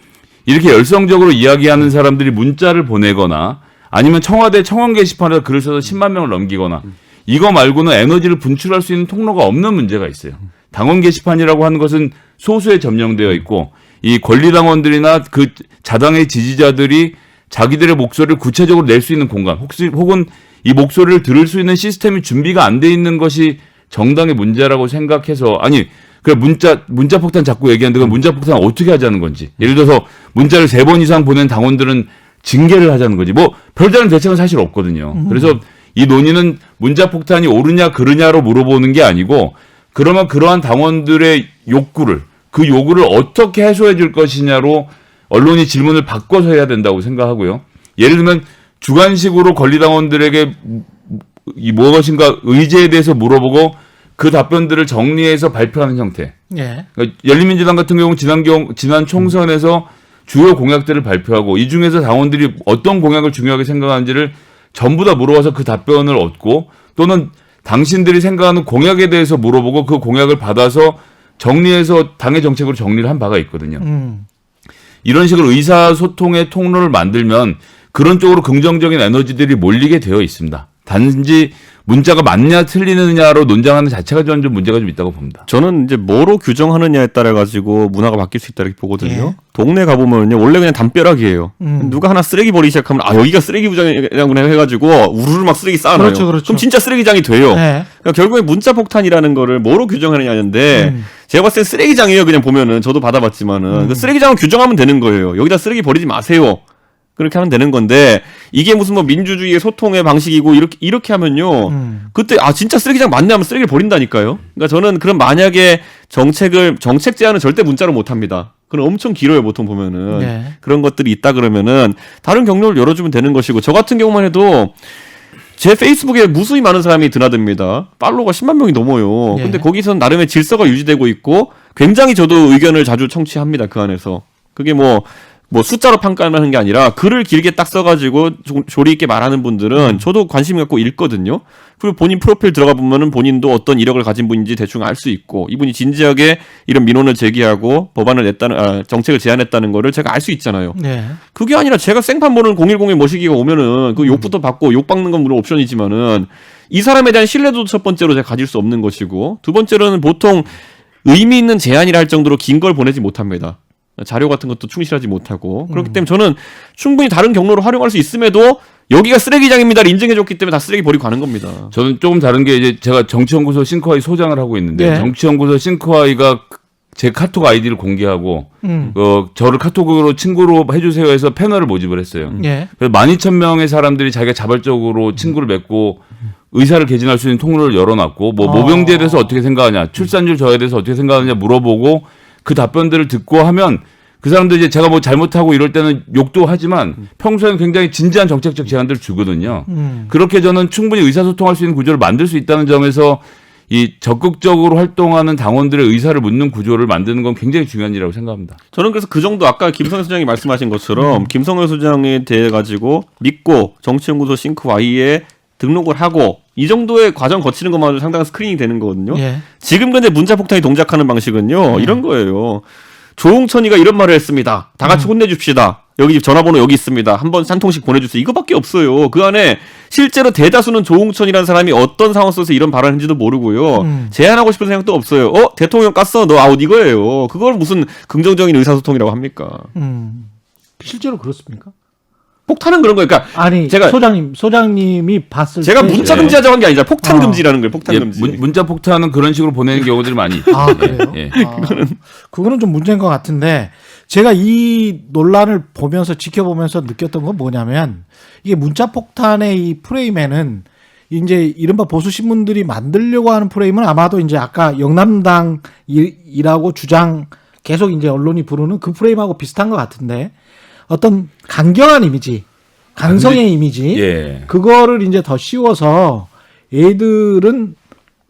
S4: 이렇게 열성적으로 이야기하는 사람들이 문자를 보내거나 아니면 청와대 청원 게시판에서 글을 써서 10만 명을 넘기거나 이거 말고는 에너지를 분출할 수 있는 통로가 없는 문제가 있어요. 당원 게시판이라고 하는 것은 소수에 점령되어 있고 이 권리당원들이나 그 자당의 지지자들이 자기들의 목소리를 구체적으로 낼 수 있는 공간 혹은 이 목소리를 들을 수 있는 시스템이 준비가 안 돼 있는 것이 정당의 문제라고 생각해서 아니 그래 문자 폭탄 자꾸 얘기하는데 그 문자 폭탄 어떻게 하자는 건지 예를 들어서 문자를 3번 이상 보낸 당원들은 징계를 하자는 거지 뭐 별다른 대책은 사실 없거든요. 그래서 이 논의는 문자 폭탄이 옳으냐 그르냐로 물어보는 게 아니고 그러면 그러한 당원들의 욕구를 그 요구를 어떻게 해소해 줄 것이냐로 언론이 질문을 바꿔서 해야 된다고 생각하고요. 예를 들면 주관식으로 권리당원들에게 이 무엇인가 의제에 대해서 물어보고 그 답변들을 정리해서 발표하는 형태.
S2: 예.
S4: 그러니까 열린민주당 같은 경우 지난 총선에서 주요 공약들을 발표하고 이 중에서 당원들이 어떤 공약을 중요하게 생각하는지를 전부 다 물어봐서 그 답변을 얻고 또는 당신들이 생각하는 공약에 대해서 물어보고 그 공약을 받아서 정리해서 당의 정책으로 정리를 한 바가 있거든요. 이런 식으로 의사소통의 통로를 만들면 그런 쪽으로 긍정적인 에너지들이 몰리게 되어 있습니다. 단지 문자가 맞냐 틀리느냐로 논쟁하는 자체가 저는 좀 문제가 좀 있다고 봅니다.
S3: 저는 이제 뭐로 규정하느냐에 따라 가지고 문화가 바뀔 수 있다 이렇게 보거든요.
S2: 예.
S3: 동네 가보면요 원래 그냥 담벼락이에요. 누가 하나 쓰레기 버리기 시작하면 아 여기가 쓰레기장이라고 해가지고 우르르 막 쓰레기 쌓아놔요.
S2: 그렇죠, 그렇죠.
S3: 그럼 진짜 쓰레기장이 돼요.
S2: 예.
S3: 그러니까 결국에 문자 폭탄이라는 거를 뭐로 규정하느냐인데 제가 봤을 때 쓰레기장이에요. 그냥 보면은 저도 받아봤지만은 그 쓰레기장을 규정하면 되는 거예요. 여기다 쓰레기 버리지 마세요. 그렇게 하면 되는 건데 이게 무슨 뭐 민주주의의 소통의 방식이고 이렇게 하면요 그때 아 진짜 쓰레기장 맞네 하면 쓰레기를 버린다니까요. 그러니까 저는 그럼 만약에 정책 제안은 절대 문자로 못 합니다. 그럼 엄청 길어요 보통 보면은
S2: 네.
S3: 그런 것들이 있다 그러면은 다른 경로를 열어주면 되는 것이고 저 같은 경우만 해도 제 페이스북에 무수히 많은 사람이 드나듭니다. 팔로워가 10만 명이 넘어요.
S2: 예.
S3: 근데 거기서는 나름의 질서가 유지되고 있고 굉장히 저도 의견을 자주 청취합니다. 그 안에서 그게 뭐 숫자로 평가하는 게 아니라 글을 길게 딱 써가지고 조리 있게 말하는 분들은 저도 관심 갖고 읽거든요. 그리고 본인 프로필 들어가 보면은 본인도 어떤 이력을 가진 분인지 대충 알 수 있고 이분이 진지하게 이런 민원을 제기하고 법안을 정책을 제안했다는 거를 제가 알 수 있잖아요.
S2: 네.
S3: 그게 아니라 제가 생판 보는 010의 모시기가 오면은 그 욕부터 받고 욕 박는 건 물론 옵션이지만은 이 사람에 대한 신뢰도 첫 번째로 제가 가질 수 없는 것이고 두 번째로는 보통 의미 있는 제안이라 할 정도로 긴 걸 보내지 못합니다. 자료 같은 것도 충실하지 못하고 그렇기 때문에 저는 충분히 다른 경로로 활용할 수 있음에도 여기가 쓰레기장입니다를 인정해줬기 때문에 다 쓰레기 버리고 가는 겁니다.
S4: 저는 조금 다른 게 이제 제가 정치연구소 싱크아이 소장을 하고 있는데
S2: 네.
S4: 정치연구소 싱크아이가 제 카톡 아이디를 공개하고 저를 카톡으로 친구로 해주세요 해서 패널을 모집을 했어요.
S2: 예.
S4: 그래서 12,000명의 사람들이 자기가 자발적으로 친구를 맺고 의사를 개진할 수 있는 통로를 열어놨고 뭐 모병제에 대해서 어떻게 생각하냐 출산율 저하에 대해서 어떻게 생각하느냐 물어보고 그 답변들을 듣고 하면 그 사람들 이제 제가 뭐 잘못하고 이럴 때는 욕도 하지만 평소에는 굉장히 진지한 정책적 제안들을 주거든요. 그렇게 저는 충분히 의사소통할 수 있는 구조를 만들 수 있다는 점에서 이 적극적으로 활동하는 당원들의 의사를 묻는 구조를 만드는 건 굉장히 중요한 일이라고 생각합니다.
S3: 저는 그래서 그 정도 아까 김성현 소장이 말씀하신 것처럼 김성현 소장에 대해 가지고 믿고 정치연구소 싱크Y에 등록을 하고 이 정도의 과정 거치는 것만으로 상당한 스크린이 되는 거거든요.
S2: 예.
S3: 지금 근데 문자폭탄이 동작하는 방식은요. 이런 거예요. 조홍천이가 이런 말을 했습니다. 다 같이 혼내줍시다. 여기 전화번호 여기 있습니다. 한번 한 통씩 보내주세요. 이거밖에 없어요. 그 안에 실제로 대다수는 조홍천이라는 사람이 어떤 상황 속에서 이런 발언을 했는지도 모르고요. 제안하고 싶은 생각도 없어요. 대통령 깠어. 너 아웃 이거예요. 그걸 무슨 긍정적인 의사소통이라고 합니까?
S2: 실제로 그렇습니까?
S3: 폭탄은 그런 거예요. 그러니까
S2: 아니
S3: 제가
S2: 소장님이 봤을
S3: 제가
S2: 때
S3: 문자 금지하자고 한 게 아니라 폭탄 금지라는 거예요. 폭탄
S4: 예,
S3: 금지.
S4: 문자 폭탄은 그런 식으로 보내는 경우들이 많이 있죠.
S2: 아, 그래요?
S4: 예.
S2: 그거는 좀 문제인 것 같은데, 제가 이 논란을 보면서, 지켜보면서 느꼈던 건 뭐냐면, 이게 문자폭탄의 이 프레임에는, 이제 이른바 보수신문들이 만들려고 하는 프레임은 아마도 이제 아까 영남당이라고 계속 이제 언론이 부르는 그 프레임하고 비슷한 것 같은데, 어떤 강경한 이미지, 강성의 이미지,
S4: 예.
S2: 그거를 이제 더 씌워서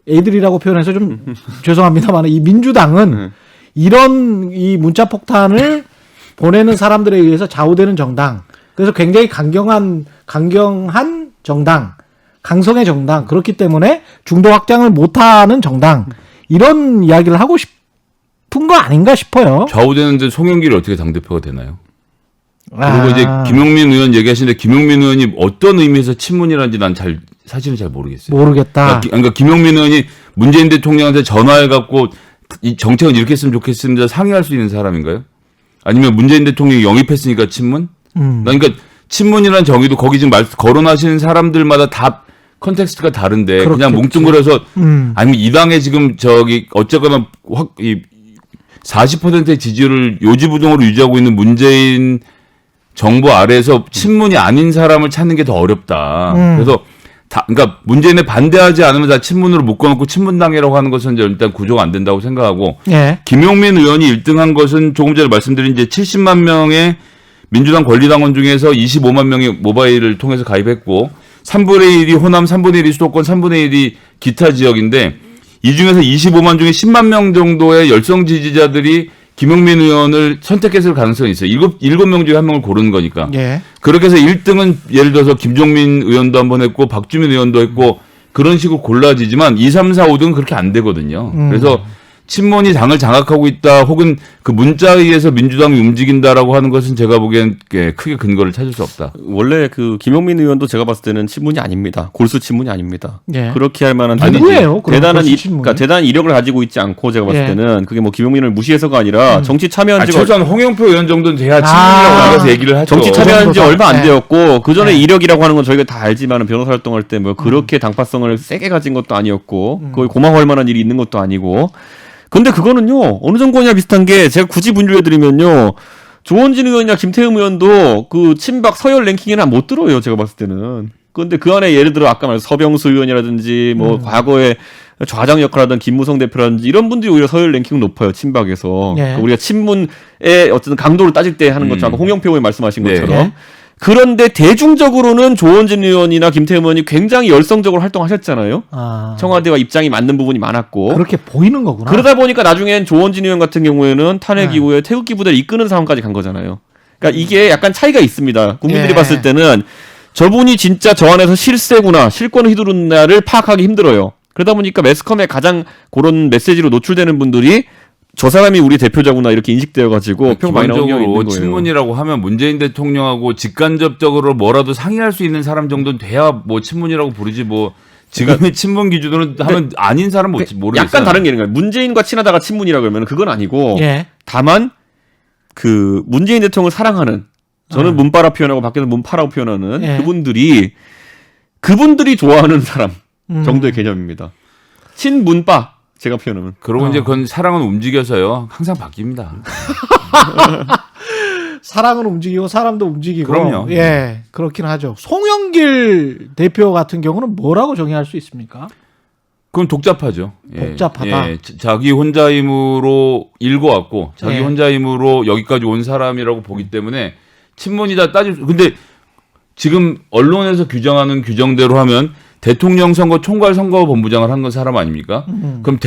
S2: 애들이라고 표현해서 좀 죄송합니다만 이 민주당은 이런 이 문자 폭탄을 보내는 사람들에 의해서 좌우되는 정당. 그래서 굉장히 강경한 정당, 강성의 정당. 그렇기 때문에 중도 확장을 못하는 정당. 이런 이야기를 하고 싶은 거 아닌가 싶어요.
S4: 좌우되는데 송영길이 어떻게 당대표가 되나요? 그리고
S2: 아.
S4: 이제 김용민 의원 얘기하시는데 김용민 의원이 어떤 의미에서 친문이라는지 난 사실은 잘 모르겠어요.
S2: 모르겠다.
S4: 그러니까 김용민 의원이 문재인 대통령한테 전화해갖고 이 정책은 이렇게 했으면 좋겠습니다 상의할 수 있는 사람인가요? 아니면 문재인 대통령이 영입했으니까 친문? 그러니까 친문이라는 정의도 거기 지금 거론하시는 사람들마다 다 컨텍스트가 다른데
S2: 그렇겠지.
S4: 그냥 뭉뚱그려서 아니면 이 당에 지금 어쨌거나 40%의 지지율을 요지부동으로 유지하고 있는 문재인 정부 아래에서 친문이 아닌 사람을 찾는 게 더 어렵다. 그래서 그러니까 문재인에 반대하지 않으면 다 친문으로 묶어놓고 친문당이라고 하는 것은 이제 일단 구조가 안 된다고 생각하고
S2: 예.
S4: 김용민 의원이 1등한 것은 조금 전에 말씀드린 이제 70만 명의 민주당 권리당원 중에서 25만 명이 모바일을 통해서 가입했고 3분의 1이 호남, 3분의 1이 수도권, 3분의 1이 기타 지역인데 이 중에서 25만 중에 10만 명 정도의 열성 지지자들이 김용민 의원을 선택했을 가능성이 있어요. 7명 중에 1명을 고르는 거니까.
S2: 예.
S4: 그렇게 해서 1등은 예를 들어서 김종민 의원도 한번 했고 박주민 의원도 했고 그런 식으로 골라지지만 2, 3, 4, 5등은 그렇게 안 되거든요. 그래서 친문이 당을 장악하고 있다 혹은 그 문자에 의해서 민주당이 움직인다라고 하는 것은 제가 보기엔 크게 근거를 찾을 수 없다.
S3: 원래 그 김용민 의원도 제가 봤을 때는 친문이 아닙니다. 골수 친문이 아닙니다.
S2: 예.
S3: 그렇게 할 만한
S2: 누구예요? 그럼
S3: 대단한
S2: 골수 친문이?
S3: 그러니까 대단한 이력을 가지고 있지 않고 제가 봤을
S2: 예.
S3: 때는 그게 뭐 김용민을 무시해서가 아니라 정치 참여한 지가
S4: 최소한 홍영표 의원 정도는 돼야 친문이라고 나가서 얘기를 하죠.
S3: 정치 참여한 지
S2: 정도가?
S3: 얼마 안
S2: 네.
S3: 되었고 그 전에
S2: 네.
S3: 이력이라고 하는 건 저희가 다 알지만 변호사 활동할 때 뭐 그렇게 당파성을 세게 가진 것도 아니었고 거의 고마워할 만한 일이 있는 것도 아니고 근데 그거는요 어느 정권이나 비슷한 게 제가 굳이 분류해드리면요 조원진 의원이나 김태흠 의원도 그 친박 서열 랭킹에는 못 들어요 제가 봤을 때는. 그런데 그 안에 예를 들어 아까 말한 서병수 의원이라든지 뭐 과거에 좌장 역할을 하던 김무성 대표라든지 이런 분들이 오히려 서열 랭킹은 높아요 친박에서.
S2: 예.
S3: 그러니까 우리가 친문의 어쨌든 강도를 따질 때 하는 것처럼 아까 홍영표 의원이 말씀하신
S4: 네.
S3: 것처럼.
S2: 예.
S3: 그런데 대중적으로는 조원진 의원이나 김태흠 의원이 굉장히 열성적으로 활동하셨잖아요.
S2: 아.
S3: 청와대와 입장이 맞는 부분이 많았고.
S2: 그렇게 보이는 거구나.
S3: 그러다 보니까 나중엔 조원진 의원 같은 경우에는 탄핵
S2: 네.
S3: 이후에 태극기 부대를 이끄는 상황까지 간 거잖아요. 그러니까 이게 약간 차이가 있습니다. 국민들이
S2: 예.
S3: 봤을 때는 저분이 진짜 저 안에서 실세구나, 실권을 휘두른다를 파악하기 힘들어요. 그러다 보니까 매스컴에 가장 그런 메시지로 노출되는 분들이 저 사람이 우리 대표자구나 이렇게 인식되어가지고 표 많이 나오는 경우가 있는
S4: 기본적으로
S3: 거예요.
S4: 친문이라고 하면 문재인 대통령하고 직간접적으로 뭐라도 상의할 수 있는 사람 정도는 돼야 뭐 친문이라고 부르지 뭐 지금의 친문 기준으로는 하면 아닌 사람은 모르겠어요.
S3: 약간 다른 게 있는 거예요. 문재인과 친하다가 친문이라 그러면 그건 아니고
S2: 예.
S3: 다만 그 문재인 대통령을 사랑하는 저는 문파라 표현하고 밖에서 문파라고 표현하는
S2: 예.
S3: 그분들이 좋아하는 사람 정도의 개념입니다. 친문파 제가 표현하면.
S4: 그러고 이제 그건 사랑은 움직여서요. 항상 바뀝니다.
S2: 사랑은 움직이고 사람도 움직이고.
S4: 그럼요.
S2: 예, 그렇긴 하죠. 송영길 대표 같은 경우는 뭐라고 정의할 수 있습니까?
S4: 그건 독잡하죠.
S2: 복잡하다.
S4: 예, 자기 혼자 힘으로 일궈왔고 자기
S2: 예.
S4: 혼자 힘으로 여기까지 온 사람이라고 보기 때문에 친문이다 따질 근데 지금 언론에서 규정하는 규정대로 하면 대통령 선거 총괄 선거본부장을 한 건 사람 아닙니까? 그럼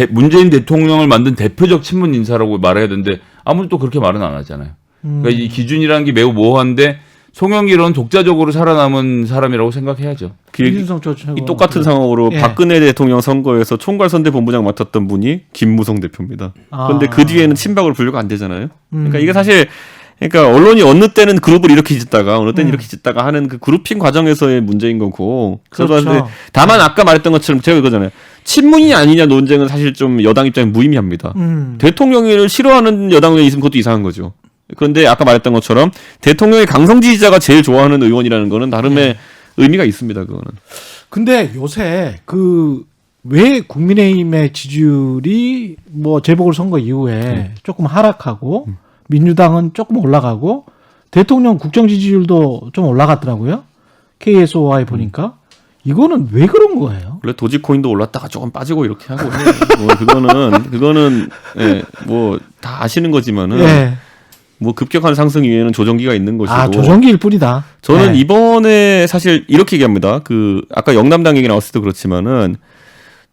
S4: 문재인 대통령을 만든 대표적 친문 인사라고 말해야 되는데 아무도 또 그렇게 말은 안 하잖아요. 그러니까 이 기준이라는 게 매우 모호한데 송영길은 독자적으로 살아남은 사람이라고 생각해야죠.
S2: 이준석 전 최고.
S3: 이 똑같은 상황으로
S2: 예.
S3: 박근혜 대통령 선거에서 총괄선대본부장 맡았던 분이 김무성 대표입니다.
S2: 아.
S3: 그런데 그 뒤에는 친박으로 분류가 안 되잖아요. 그러니까 이게 사실 그러니까 언론이 어느 때는 그룹을 이렇게 짓다가 어느 때는 이렇게 짓다가 하는 그 그룹핑 과정에서의 문제인 거고.
S2: 그렇죠.
S3: 다만 아까 말했던 것처럼 제가 이거잖아요. 친문이 아니냐 논쟁은 사실 좀 여당 입장에 무의미합니다. 대통령을 싫어하는 여당이 있으면 그것도 이상한 거죠. 그런데 아까 말했던 것처럼 대통령의 강성 지지자가 제일 좋아하는 의원이라는 거는 나름의 의미가 있습니다. 그거는.
S2: 근데 요새 왜 국민의힘의 지지율이 뭐 재보궐선거 이후에 조금 하락하고 민주당은 조금 올라가고 대통령 국정 지지율도 좀 올라갔더라고요. KSOI 보니까 이거는 왜 그런 거예요?
S3: 원래 도지코인도 올랐다가 조금 빠지고 이렇게 하고 해요. 뭐 그거는 예, 뭐 다 아시는 거지만은
S2: 예.
S3: 뭐 급격한 상승 위에는 조정기가 있는 것이고.
S2: 아, 조정기일 뿐이다.
S3: 저는
S2: 예.
S3: 이번에 사실 이렇게 얘기합니다. 아까 영남당 얘기 나왔을 때도 그렇지만은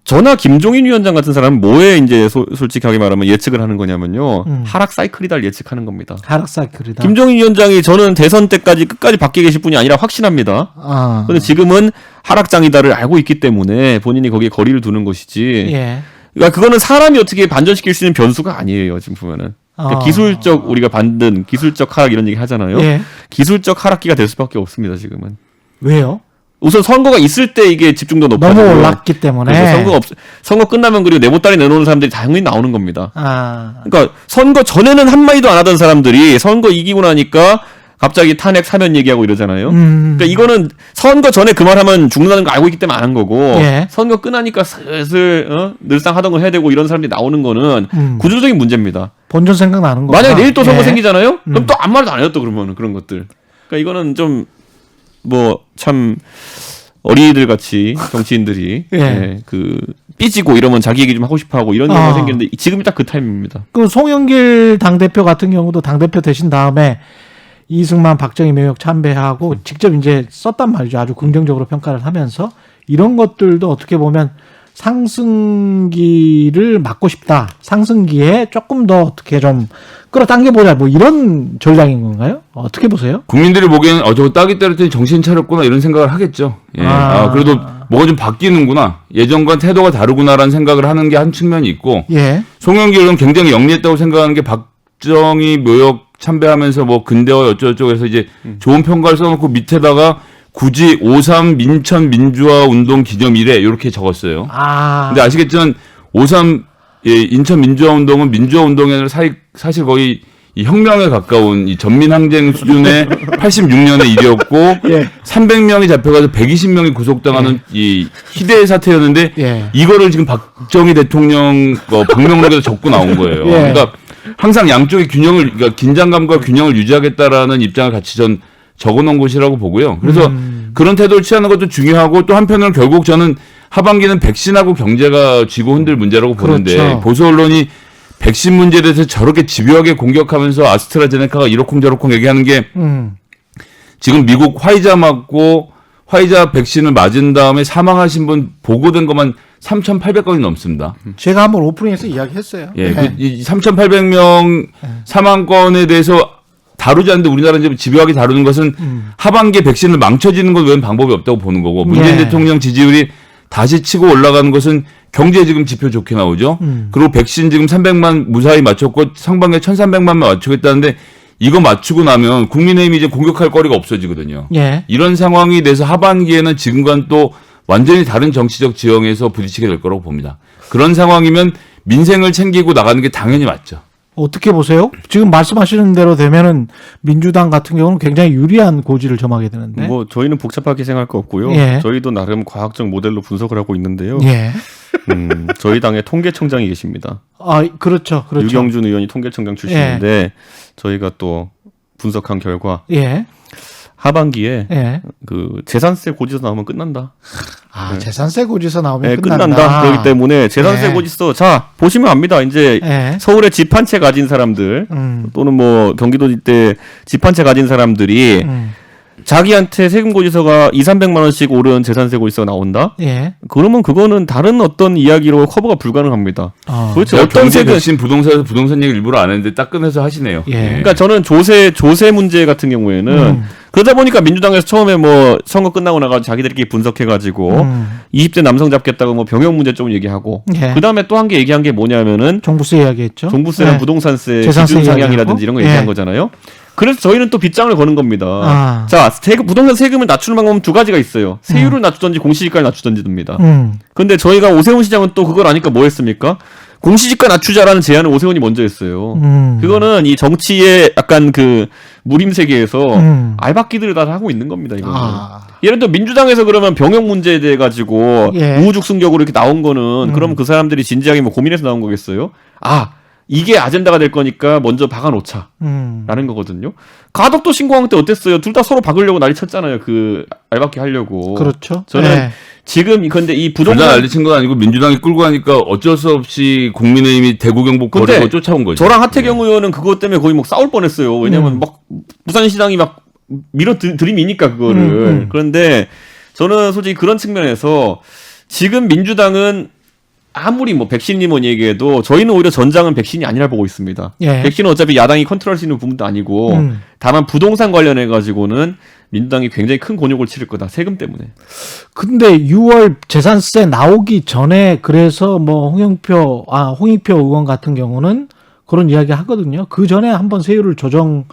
S3: 저나 김종인 위원장 같은 사람은 뭐에 이제 솔직하게 말하면 예측을 하는 거냐면요. 하락 사이클이다 예측하는 겁니다.
S2: 하락 사이클이다.
S3: 김종인 위원장이 저는 대선 때까지 끝까지 밖에 계실 분이 아니라 확신합니다.
S2: 아.
S3: 그런데 지금은 하락장이다를 알고 있기 때문에 본인이 거기에 거리를 두는 것이지.
S2: 예.
S3: 그러니까 그거는 사람이 어떻게 반전시킬 수 있는 변수가 아니에요. 지금 보면은. 그러니까 기술적 우리가 만든 기술적 하락 이런 얘기 하잖아요.
S2: 예.
S3: 기술적 하락기가 될 수밖에 없습니다. 지금은.
S2: 왜요?
S3: 우선 선거가 있을 때 이게 집중도 높아지고
S2: 너무 올랐기 때문에.
S3: 그래서 선거 끝나면 그리고 내보따리 내놓는 사람들이 당연히 나오는 겁니다.
S2: 아.
S3: 그러니까 선거 전에는 한마디도 안 하던 사람들이 선거 이기고 나니까 갑자기 탄핵 사면 얘기하고 이러잖아요. 그러니까 이거는 선거 전에 그 말하면 죽는다는 거 알고 있기 때문에 안 한 거고
S2: 예.
S3: 선거 끝나니까 슬슬 늘상 하던 거 해야 되고 이런 사람들이 나오는 거는 구조적인 문제입니다.
S2: 본전 생각나는 거.
S3: 만약에 내일 또 선거
S2: 예.
S3: 생기잖아요? 그럼 또 아무 말도 안 해요 또 그러면 그런 것들. 그러니까 이거는 좀 뭐 참 어린이들 같이 정치인들이
S2: 예.
S3: 예, 삐지고 이러면 자기 얘기 좀 하고 싶어하고 이런 경우가 생기는데 지금이 딱 그 타이밍입니다.
S2: 그 송영길 당대표 같은 경우도 당대표 되신 다음에 이승만 박정희 명역 참배하고 직접 이제 썼단 말이죠. 아주 긍정적으로 평가를 하면서 이런 것들도 어떻게 보면 상승기를 막고 싶다. 상승기에 조금 더 어떻게 좀 끌어당겨보자. 뭐 이런 전략인 건가요? 어떻게 보세요?
S4: 국민들이 보기에는 저거 따기 때렸더니 정신 차렸구나 이런 생각을 하겠죠. 예. 그래도 뭐가 좀 바뀌는구나. 예전과 태도가 다르구나라는 생각을 하는 게 한 측면이 있고
S2: 예.
S4: 송영길은 굉장히 영리했다고 생각하는 게 박정희 묘역 참배하면서 뭐 근대화 어쩌고저쩌고 해서 이제 좋은 평가를 써놓고 밑에다가 굳이 5.3 민천 민주화 운동 기념 일에 이렇게 적었어요.
S2: 아.
S4: 근데 아시겠지만 5.3 인천 민주화 운동은 민주화 운동이 아니라 사실 거의 이 혁명에 가까운 이 전민항쟁 수준의 86년의 일이었고
S2: 예.
S4: 300명이 잡혀가서 120명이 구속당하는 이 희대의 사태였는데
S2: 예.
S4: 이거를 지금 박정희 대통령 방명록에서 적고 나온 거예요.
S2: 예.
S4: 그러니까 항상 양쪽의 그러니까 긴장감과 균형을 유지하겠다라는 입장을 같이 전 적어놓은 것이라고 보고요. 그래서 그런 태도를 취하는 것도 중요하고 또 한편으로는 결국 저는 하반기는 백신하고 경제가 쥐고 흔들 문제라고 보는데
S2: 그렇죠.
S4: 보수 언론이 백신 문제에 대해서 저렇게 집요하게 공격하면서 아스트라제네카가 이러쿵저러쿵 얘기하는 게 지금 미국 화이자 맞고 화이자 백신을 맞은 다음에 사망하신 분 보고된 것만 3,800건이 넘습니다.
S2: 제가 한번 오프닝에서 이야기했어요.
S4: 예,
S2: 네.
S4: 이 3,800명 사망건에 대해서 다루지 않는데 우리나라 이제 집요하게 다루는 것은 하반기에 백신을 망쳐지는 것 외엔 방법이 없다고 보는 거고 문재인
S2: 예.
S4: 대통령 지지율이 다시 치고 올라가는 것은 경제 지금 지표 좋게 나오죠. 그리고 백신 지금 300만 무사히 맞췄고 상반기에 1,300만만 맞추겠다는데 이거 맞추고 나면 국민의힘이 이제 공격할 거리가 없어지거든요.
S2: 예.
S4: 이런 상황이 돼서 하반기에는 지금과는 또 완전히 다른 정치적 지형에서 부딪히게 될 거라고 봅니다. 그런 상황이면 민생을 챙기고 나가는 게 당연히 맞죠.
S2: 어떻게 보세요? 지금 말씀하시는 대로 되면은 민주당 같은 경우는 굉장히 유리한 고지를 점하게 되는데.
S3: 뭐 저희는 복잡하게 생각할 거 없고요.
S2: 예.
S3: 저희도 나름 과학적 모델로 분석을 하고 있는데요.
S2: 예.
S3: 저희 당의 통계청장이 계십니다.
S2: 아, 그렇죠. 그렇죠.
S3: 유경준 의원이 통계청장 출신인데 저희가 또 분석한 결과
S2: 예.
S3: 하반기에
S2: 예.
S3: 그 재산세 고지서 나오면 끝난다.
S2: 아, 재산세 고지서 나오면
S3: 네,
S2: 끝난다.
S3: 끝난다. 그렇기 때문에 재산세
S2: 네.
S3: 고지서 자 보시면 압니다. 이제
S2: 예.
S3: 서울에 집 한 채 가진 사람들 또는 뭐 경기도 때 집 한 채 가진 사람들이 자기한테 세금 고지서가 200~300만 원씩 오른 재산세 고지서가 나온다?
S2: 예.
S3: 그러면 그거는 다른 어떤 이야기로 커버가 불가능합니다. 도대체
S4: 제가
S3: 어떤
S4: 경제
S3: 세금
S4: 백신 부동산에서 부동산 얘기 일부러 안 했는데 딱 꺼내서 하시네요.
S2: 예.
S3: 그러니까 저는 조세 문제 같은 경우에는 그러다 보니까 민주당에서 처음에 뭐 선거 끝나고 나가 자기들끼리 분석해가지고 20대 남성 잡겠다고 뭐 병역 문제 좀 얘기하고
S2: 예.
S3: 그 다음에 또 한 개 얘기한 게 뭐냐면은
S2: 종부세 이야기했죠.
S3: 종부세나
S2: 예.
S3: 부동산세
S2: 재산세
S3: 기준 상향이라든지
S2: 이야기하고.
S3: 이런 거
S2: 예.
S3: 얘기한 거잖아요. 그래서 저희는 또 빗장을 거는 겁니다.
S2: 아.
S3: 자, 부동산 세금을 낮추는 방법은 두 가지가 있어요. 세율을 낮추든지 공시지가를 낮추든지 됩니다. 근데 저희가 오세훈 시장은 또 그걸 아니까 뭐 했습니까? 공시지가 낮추자라는 제안을 오세훈이 먼저 했어요. 그거는 이 정치의 약간 그 무림 세계에서 알박기들을 다 하고 있는 겁니다. 이거는. 예를 들어 민주당에서 그러면 병역 문제에 대해 가지고
S2: 예.
S3: 우후죽 순격으로 이렇게 나온 거는 그럼 그 사람들이 진지하게 뭐 고민해서 나온 거겠어요? 아, 이게 아젠다가 될 거니까 먼저 박아놓자. 라는 거거든요. 가덕도 신공항 때 어땠어요? 둘 다 서로 박으려고 난리 쳤잖아요. 그 알박기 하려고.
S2: 그렇죠.
S3: 저는
S2: 예.
S3: 지금 근데 이
S4: 둘 다
S3: 부동산
S4: 난리친 건 아니고 민주당이 끌고 가니까 어쩔 수 없이 국민의힘이 대구 경북
S3: 근데
S4: 버리고 쫓아온 거죠.
S3: 저랑 하태경 의원은 그것 때문에 거의 막 싸울 뻔했어요. 왜냐면 막 부산시장이 막 들이미니까 그거를. 그런데 저는 솔직히 그런 측면에서 지금 민주당은 아무리 뭐 백신이 뭐니 얘기해도 저희는 오히려 전장은 백신이 아니라 보고 있습니다.
S2: 예.
S3: 백신은 어차피 야당이 컨트롤할 수 있는 부분도 아니고 다만 부동산 관련해 가지고는 민주당이 굉장히 큰 곤욕을 치를 거다. 세금 때문에.
S2: 근데 6월 재산세 나오기 전에 그래서 뭐 홍익표 의원 같은 경우는 그런 이야기 하거든요. 그 전에 한번 세율을 조정을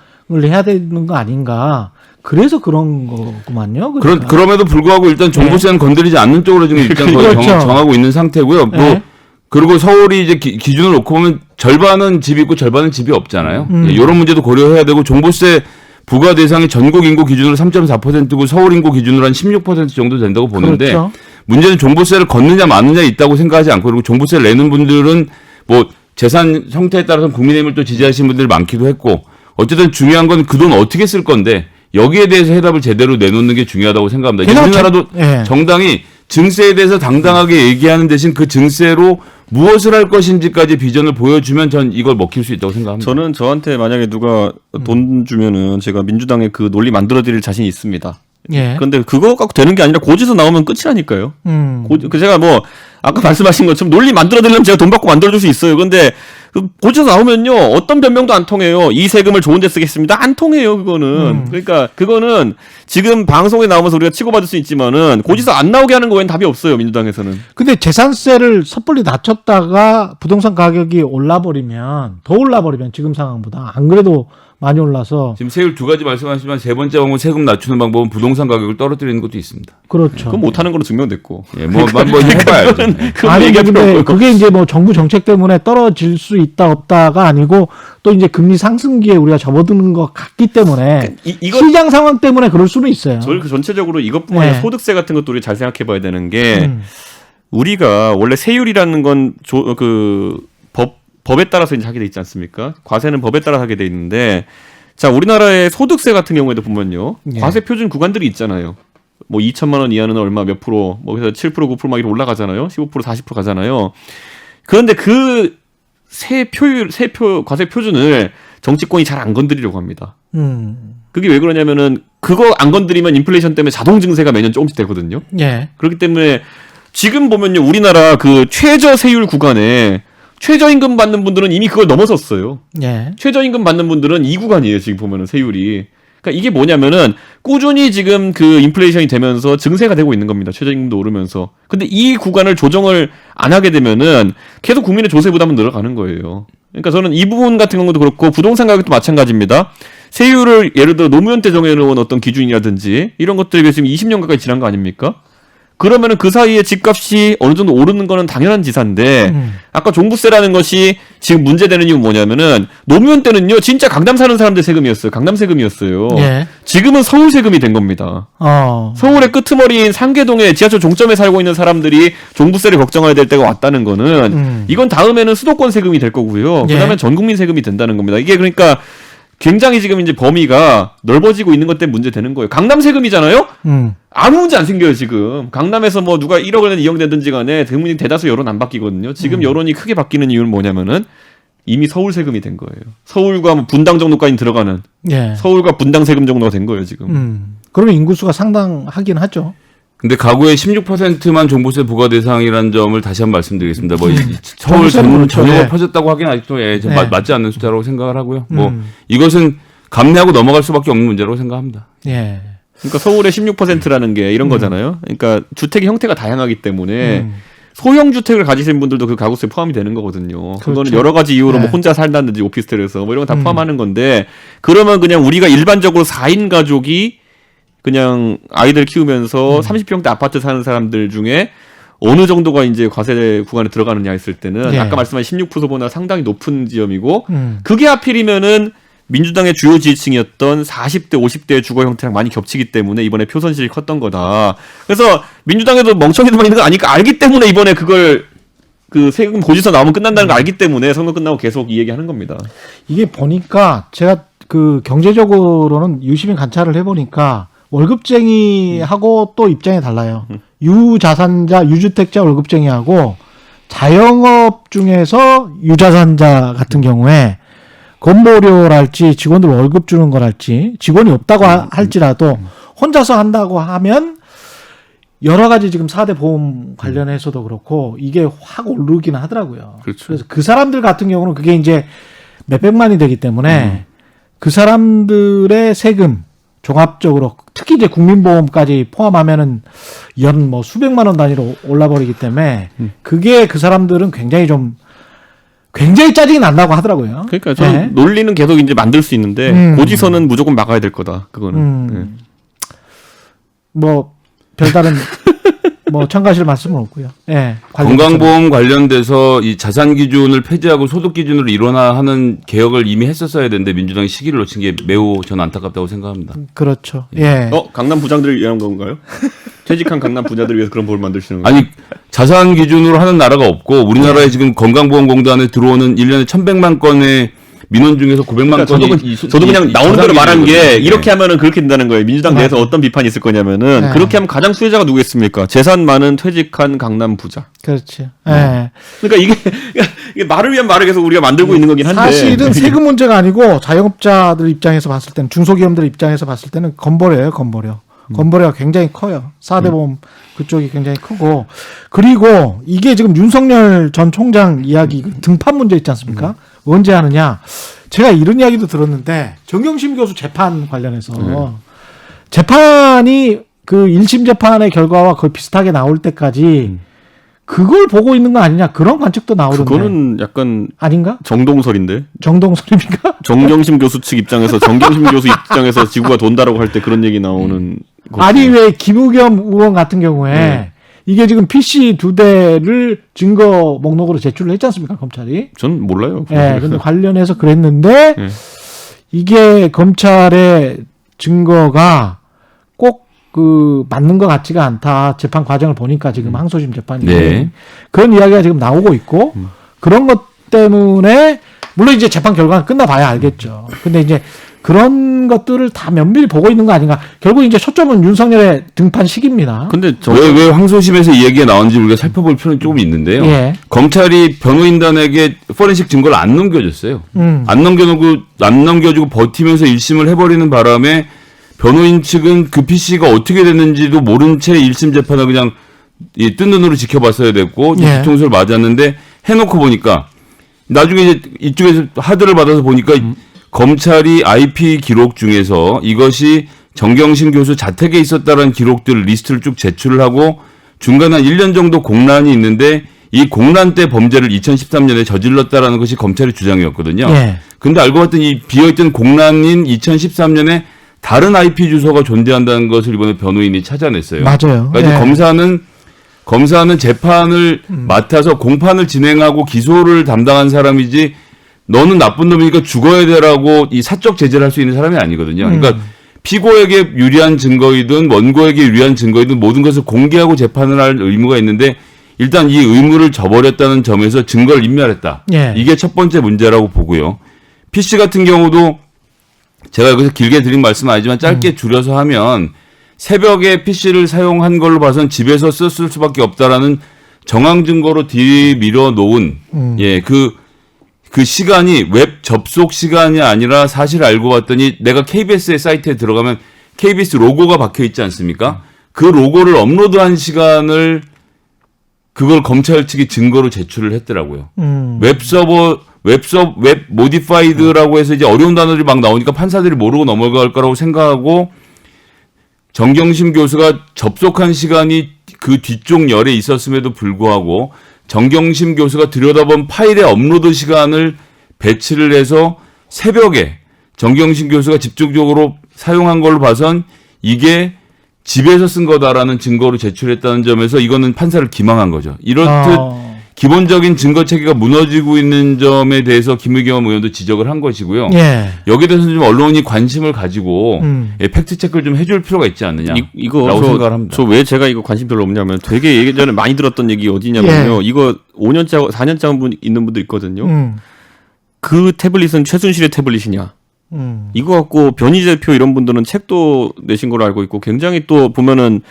S2: 해야 되는 거 아닌가. 그래서 그런 거구만요. 그러니까.
S4: 그럼에도 불구하고 일단 종부세는 건드리지 않는 쪽으로 지금 일단 거의
S2: 그렇죠.
S4: 정하고 있는 상태고요. 뭐
S2: 네.
S4: 그리고 서울이 이제 기준을 놓고 보면 절반은 집이 있고 절반은 집이 없잖아요. 이런 문제도 고려해야 되고 종부세 부과 대상이 전국 인구 기준으로 3.4%고 서울 인구 기준으로 한 16% 정도 된다고 보는데
S2: 그렇죠.
S4: 문제는 종부세를 걷느냐 마느냐 있다고 생각하지 않고 그리고 종부세를 내는 분들은 뭐 재산 형태에 따라서 국민의힘을 또 지지하시는 분들이 많기도 했고 어쨌든 중요한 건 그 돈 어떻게 쓸 건데 여기에 대해서 해답을 제대로 내놓는 게 중요하다고 생각합니다. 이제 우리나라도
S2: 예.
S4: 정당이 증세에 대해서 당당하게 얘기하는 대신 그 증세로 무엇을 할 것인지까지 비전을 보여주면 전 이걸 먹힐 수 있다고 생각합니다.
S3: 저는 저한테 만약에 누가 돈 주면은 제가 민주당의 그 논리 만들어드릴 자신이 있습니다.
S2: 예.
S3: 근데 그거 갖고 되는 게 아니라 고지서 나오면 끝이라니까요. 제가 뭐 아까 말씀하신 것처럼 논리 만들어드리려면 제가 돈 받고 만들어줄 수 있어요. 근데 그 고지서 나오면요 어떤 변명도 안 통해요. 이 세금을 좋은 데 쓰겠습니다. 안 통해요 그거는. 그러니까 그거는 지금 방송에 나오면서 우리가 치고받을 수 있지만은 고지서 안 나오게 하는 거 외엔 답이 없어요 민주당에서는.
S2: 근데 재산세를 섣불리 낮췄다가 부동산 가격이 올라버리면 지금 상황보다 안 그래도 많이 올라서
S4: 지금 세율 두 가지 말씀하시지만 세 번째 방법은 세금 낮추는 방법은 부동산 가격을 떨어뜨리는 것도 있습니다.
S2: 그렇죠.
S3: 그건 못하는 걸로 증명됐고.
S4: 예, 뭐 해봐야죠.
S3: 그건
S2: 아니
S3: 얘기할 필요
S2: 근데
S3: 없고.
S2: 그게 이제 뭐 정부 정책 때문에 떨어질 수 있다 없다가 아니고 또 이제 금리 상승기에 우리가 접어드는 것 같기 때문에
S3: 이거
S2: 시장 상황 때문에 그럴 수는 있어요.
S3: 저희 그 전체적으로 이것뿐만 아니라
S2: 네.
S3: 소득세 같은 것도 우리 잘 생각해봐야 되는 게 우리가 원래 세율이라는 건 법에 따라서 이제 하게 돼 있지 않습니까? 과세는 법에 따라 하게 돼 있는데 자 우리나라의 소득세 같은 경우에도 보면요
S2: 예.
S3: 과세 표준 구간들이 있잖아요. 뭐 2천만 원 이하는 얼마 몇 프로 뭐 그래서 7% 9% 막 이렇게 올라가잖아요. 15% 40% 가잖아요. 그런데 그 과세 표준을 정치권이 잘 안 건드리려고 합니다. 그게 왜 그러냐면은 그거 안 건드리면 인플레이션 때문에 자동 증세가 매년 조금씩 되거든요.
S2: 예.
S3: 그렇기 때문에 지금 보면요 우리나라 그 최저 세율 구간에 최저임금 받는 분들은 이미 그걸 넘어섰어요.
S2: 예.
S3: 최저임금 받는 분들은 이 구간이에요. 지금 보면은 세율이. 그러니까 이게 뭐냐면은 꾸준히 지금 그 인플레이션이 되면서 증세가 되고 있는 겁니다. 최저임금도 오르면서. 근데 이 구간을 조정을 안 하게 되면은 계속 국민의 조세 부담은 늘어가는 거예요. 그러니까 저는 이 부분 같은 경우도 그렇고 부동산 가격도 마찬가지입니다. 세율을 예를 들어 노무현 때 정해놓은 어떤 기준이라든지 이런 것들이 지금 20년 가까이 지난 거 아닙니까? 그러면은 그 사이에 집값이 어느 정도 오르는 거는 당연한 지사인데 아까 종부세라는 것이 지금 문제되는 이유는 뭐냐면은 노무현 때는요 진짜 강남 사는 사람들 세금이었어요. 강남 세금이었어요.
S2: 예.
S3: 지금은 서울 세금이 된 겁니다. 서울의 끄트머리인 상계동에 지하철 종점에 살고 있는 사람들이 종부세를 걱정해야 될 때가 왔다는 거는 이건 다음에는 수도권 세금이 될 거고요.
S2: 예.
S3: 그다음에 전 국민 세금이 된다는 겁니다. 이게 그러니까 굉장히 지금 이제 범위가 넓어지고 있는 것 때문에 문제 되는 거예요. 강남 세금이잖아요? 아무 문제 안 생겨요, 지금. 강남에서 뭐 누가 1억 원에 2억 내든지 간에 국민 대다수 여론 안 바뀌거든요. 지금 여론이 크게 바뀌는 이유는 뭐냐면은 이미 서울 세금이 된 거예요. 서울과 뭐 분당 정도까지 들어가는
S2: 예.
S3: 서울과 분당 세금 정도가 된 거예요 지금.
S2: 그러면 인구수가 상당하긴 하죠.
S4: 근데 가구의 16%만 종부세 부과 대상이라는 점을 다시 한번 말씀드리겠습니다. 뭐 서울
S2: 종부세는 그렇죠.
S4: 전역으로
S2: 예.
S4: 퍼졌다고 하긴 아직도 맞지 않는 숫자라고 생각을 하고요. 뭐 이것은 감내하고 넘어갈 수밖에 없는 문제라고 생각합니다.
S2: 예.
S3: 그러니까 서울의 16%라는 게 이런 거잖아요. 그러니까 주택의 형태가 다양하기 때문에 소형 주택을 가지신 분들도 그 가구세에 포함이 되는 거거든요. 그거는
S2: 그렇죠.
S3: 여러 가지 이유로 뭐
S2: 네.
S3: 혼자 살다든지 오피스텔에서 뭐 이런 거 다 포함하는 건데 그러면 그냥 우리가 일반적으로 4인 가족이 그냥 아이들 키우면서 30평대 아파트 사는 사람들 중에 어느 정도가 이제 과세 구간에 들어가느냐 했을 때는
S2: 예.
S3: 아까 말씀하신 16%보다 상당히 높은 지점이고
S2: 음.
S3: 그게 하필이면은 민주당의 주요 지지층이었던 40대, 50대의 주거 형태랑 많이 겹치기 때문에 이번에 표선실이 컸던 거다. 그래서 민주당에도 멍청이들만 있는 거 아니까 알기 때문에 이번에 그걸 그 세금 고지서 나오면 끝난다는 걸 알기 때문에 선거 끝나고 계속 이 얘기하는 겁니다.
S2: 이게 보니까 제가 그 경제적으로는 유심히 관찰을 해보니까 월급쟁이하고 또 입장이 달라요. 유자산자, 유주택자 월급쟁이하고 자영업 중에서 유자산자 같은 경우에 건보료랄지 직원들 월급 주는 거랄지 직원이 없다고 할지라도 혼자서 한다고 하면 여러 가지 지금 4대 보험 관련해서도 그렇고 이게 확 오르긴 하더라고요.
S3: 그렇죠.
S2: 그래서 그 사람들 같은 경우는 그게 이제 몇백만이 되기 때문에 그 사람들의 세금 종합적으로 특히 이제 국민보험까지 포함하면은 연 뭐 수백만 원 단위로 올라버리기 때문에 그게 그 사람들은 굉장히 짜증이 난다고 하더라고요.
S3: 그러니까 저는
S2: 네.
S3: 논리는 계속 이제 만들 수 있는데 고지서는 무조건 막아야 될 거다. 그거는. 네.
S2: 뭐 별다른 뭐 첨가하실 말씀은 없고요. 예.
S4: 건강보험 관련돼서 이 자산 기준을 폐지하고 소득 기준으로 일원화하는 개혁을 이미 했었어야 되는데 민주당이 시기를 놓친 게 매우 저는 안타깝다고 생각합니다.
S2: 그렇죠. 예.
S3: 강남 부장들을 위한 건가요? 퇴직한 강남 부자들을 위해서 그런 법을 만드시는 거예요?
S4: 아니 자산 기준으로 하는 나라가 없고 우리나라에 지금 건강보험공단에 들어오는 1년에 1,100만 건의 민원 중에서 900만 건이
S3: 저도 그냥 나오는 대로 말한 게 이렇게
S4: 네.
S3: 하면은 그렇게 된다는 거예요. 민주당 내에서 어떤 비판이 있을 거냐면은
S2: 네.
S3: 그렇게 하면 가장 수혜자가 누구겠습니까? 재산 많은 퇴직한 강남 부자.
S2: 그렇지. 예.
S3: 그러니까 이게 말을 위한 말을 계속 우리가 만들고 있는 거긴 한데
S2: 사실은 세금 문제가 아니고 자영업자들 입장에서 봤을 때는 중소기업들 입장에서 봤을 때는 건보료예요, 건보료. 건보료가 굉장히 커요. 4대 보험 그쪽이 굉장히 크고 그리고 이게 지금 윤석열 전 총장 이야기 등판 문제 있지 않습니까? 언제 하느냐? 제가 이런 이야기도 들었는데 정경심 교수 재판 관련해서 재판이 그 1심 재판의 결과와 거의 비슷하게 나올 때까지 그걸 보고 있는 거 아니냐 그런 관측도 나오던데
S3: 그거는 약간
S2: 아닌가?
S3: 정동설인데
S2: 정동설입니까?
S3: 정경심 교수 측 입장에서 정경심 교수 입장에서 지구가 돈다라고 할 때 그런 얘기 나오는 거죠.
S2: 아니 왜 김우겸 의원 같은 경우에 이게 지금 PC 2대를 증거 목록으로 제출을 했지 않습니까 검찰이?
S3: 전 몰라요.
S2: 예, 근데 관련해서 그랬는데
S3: 네.
S2: 이게 검찰의 증거가 꼭 그 맞는 것 같지가 않다. 재판 과정을 보니까 지금 항소심 재판이
S4: 네.
S2: 그런 이야기가 지금 나오고 있고 그런 것 때문에 물론 이제 재판 결과는 끝나봐야 알겠죠. 근데 이제 그런 것들을 다 면밀히 보고 있는 거 아닌가. 결국 이제 초점은 윤석열의 등판 시기입니다.
S3: 근데
S4: 왜 항소심에서 이 얘기가 나오는지 우리가 살펴볼 필요는 조금 있는데요.
S2: 예.
S4: 검찰이 변호인단에게 포렌식 증거를 안 넘겨줬어요. 안 넘겨주고 버티면서 1심을 해버리는 바람에 변호인 측은 그 PC가 어떻게 됐는지도 모른 채 1심 재판을 그냥 뜬 눈으로 지켜봤어야 됐고
S2: 예.
S4: 뒤통수를 맞았는데 해놓고 보니까 나중에 이제 이쪽에서 하드를 받아서 보니까 검찰이 IP 기록 중에서 이것이 정경심 교수 자택에 있었다는 기록들 리스트를 쭉 제출을 하고 중간에 한 1년 정도 공란이 있는데 이 공란 때 범죄를 2013년에 저질렀다라는 것이 검찰의 주장이었거든요.
S2: 예.
S4: 근데 알고 봤더니 이 비어있던 공란인 2013년에 다른 IP 주소가 존재한다는 것을 이번에 변호인이 찾아냈어요.
S2: 맞아요.
S4: 그러니까
S2: 예.
S4: 검사는 재판을 맡아서 공판을 진행하고 기소를 담당한 사람이지 너는 나쁜 놈이니까 죽어야 되라고 이 사적 제재를 할 수 있는 사람이 아니거든요. 그러니까 피고에게 유리한 증거이든 원고에게 유리한 증거이든 모든 것을 공개하고 재판을 할 의무가 있는데 일단 이 의무를 저버렸다는 점에서 증거를 인멸했다.
S2: 예.
S4: 이게 첫 번째 문제라고 보고요. PC 같은 경우도 제가 여기서 길게 드린 말씀은 아니지만 짧게 줄여서 하면 새벽에 PC를 사용한 걸로 봐서는 집에서 썼을 수밖에 없다라는 정황 증거로 들이밀어 놓은 그 그 시간이 웹 접속 시간이 아니라 사실 알고 봤더니 내가 KBS의 사이트에 들어가면 KBS 로고가 박혀 있지 않습니까? 그 로고를 업로드한 시간을 그걸 검찰 측이 증거로 제출을 했더라고요. 웹 모디파이드라고 해서 이제 어려운 단어들이 막 나오니까 판사들이 모르고 넘어갈 거라고 생각하고 정경심 교수가 접속한 시간이 그 뒤쪽 열에 있었음에도 불구하고 정경심 교수가 들여다본 파일의 업로드 시간을 배치를 해서 새벽에 정경심 교수가 집중적으로 사용한 걸로 봐선 이게 집에서 쓴 거다라는 증거로 제출했다는 점에서 이거는 판사를 기망한 거죠. 이렇듯 기본적인 증거 체계가 무너지고 있는 점에 대해서 김의겸 의원도 지적을 한 것이고요.
S2: 예.
S4: 여기에 대해서는 좀 언론이 관심을 가지고 팩트 체크를 좀 해줄 필요가 있지 않느냐. 라고 생각을 합니다.
S3: 저 왜 제가 이거 관심 별로 없냐면 되게 예전에 많이 들었던 얘기 어디냐면요. 이거 5년차, 4년차 분 있는 분도 있거든요. 그 태블릿은 최순실의 태블릿이냐. 이거 갖고 변희재 대표 이런 분들은 책도 내신 걸로 알고 있고 굉장히 또 보면은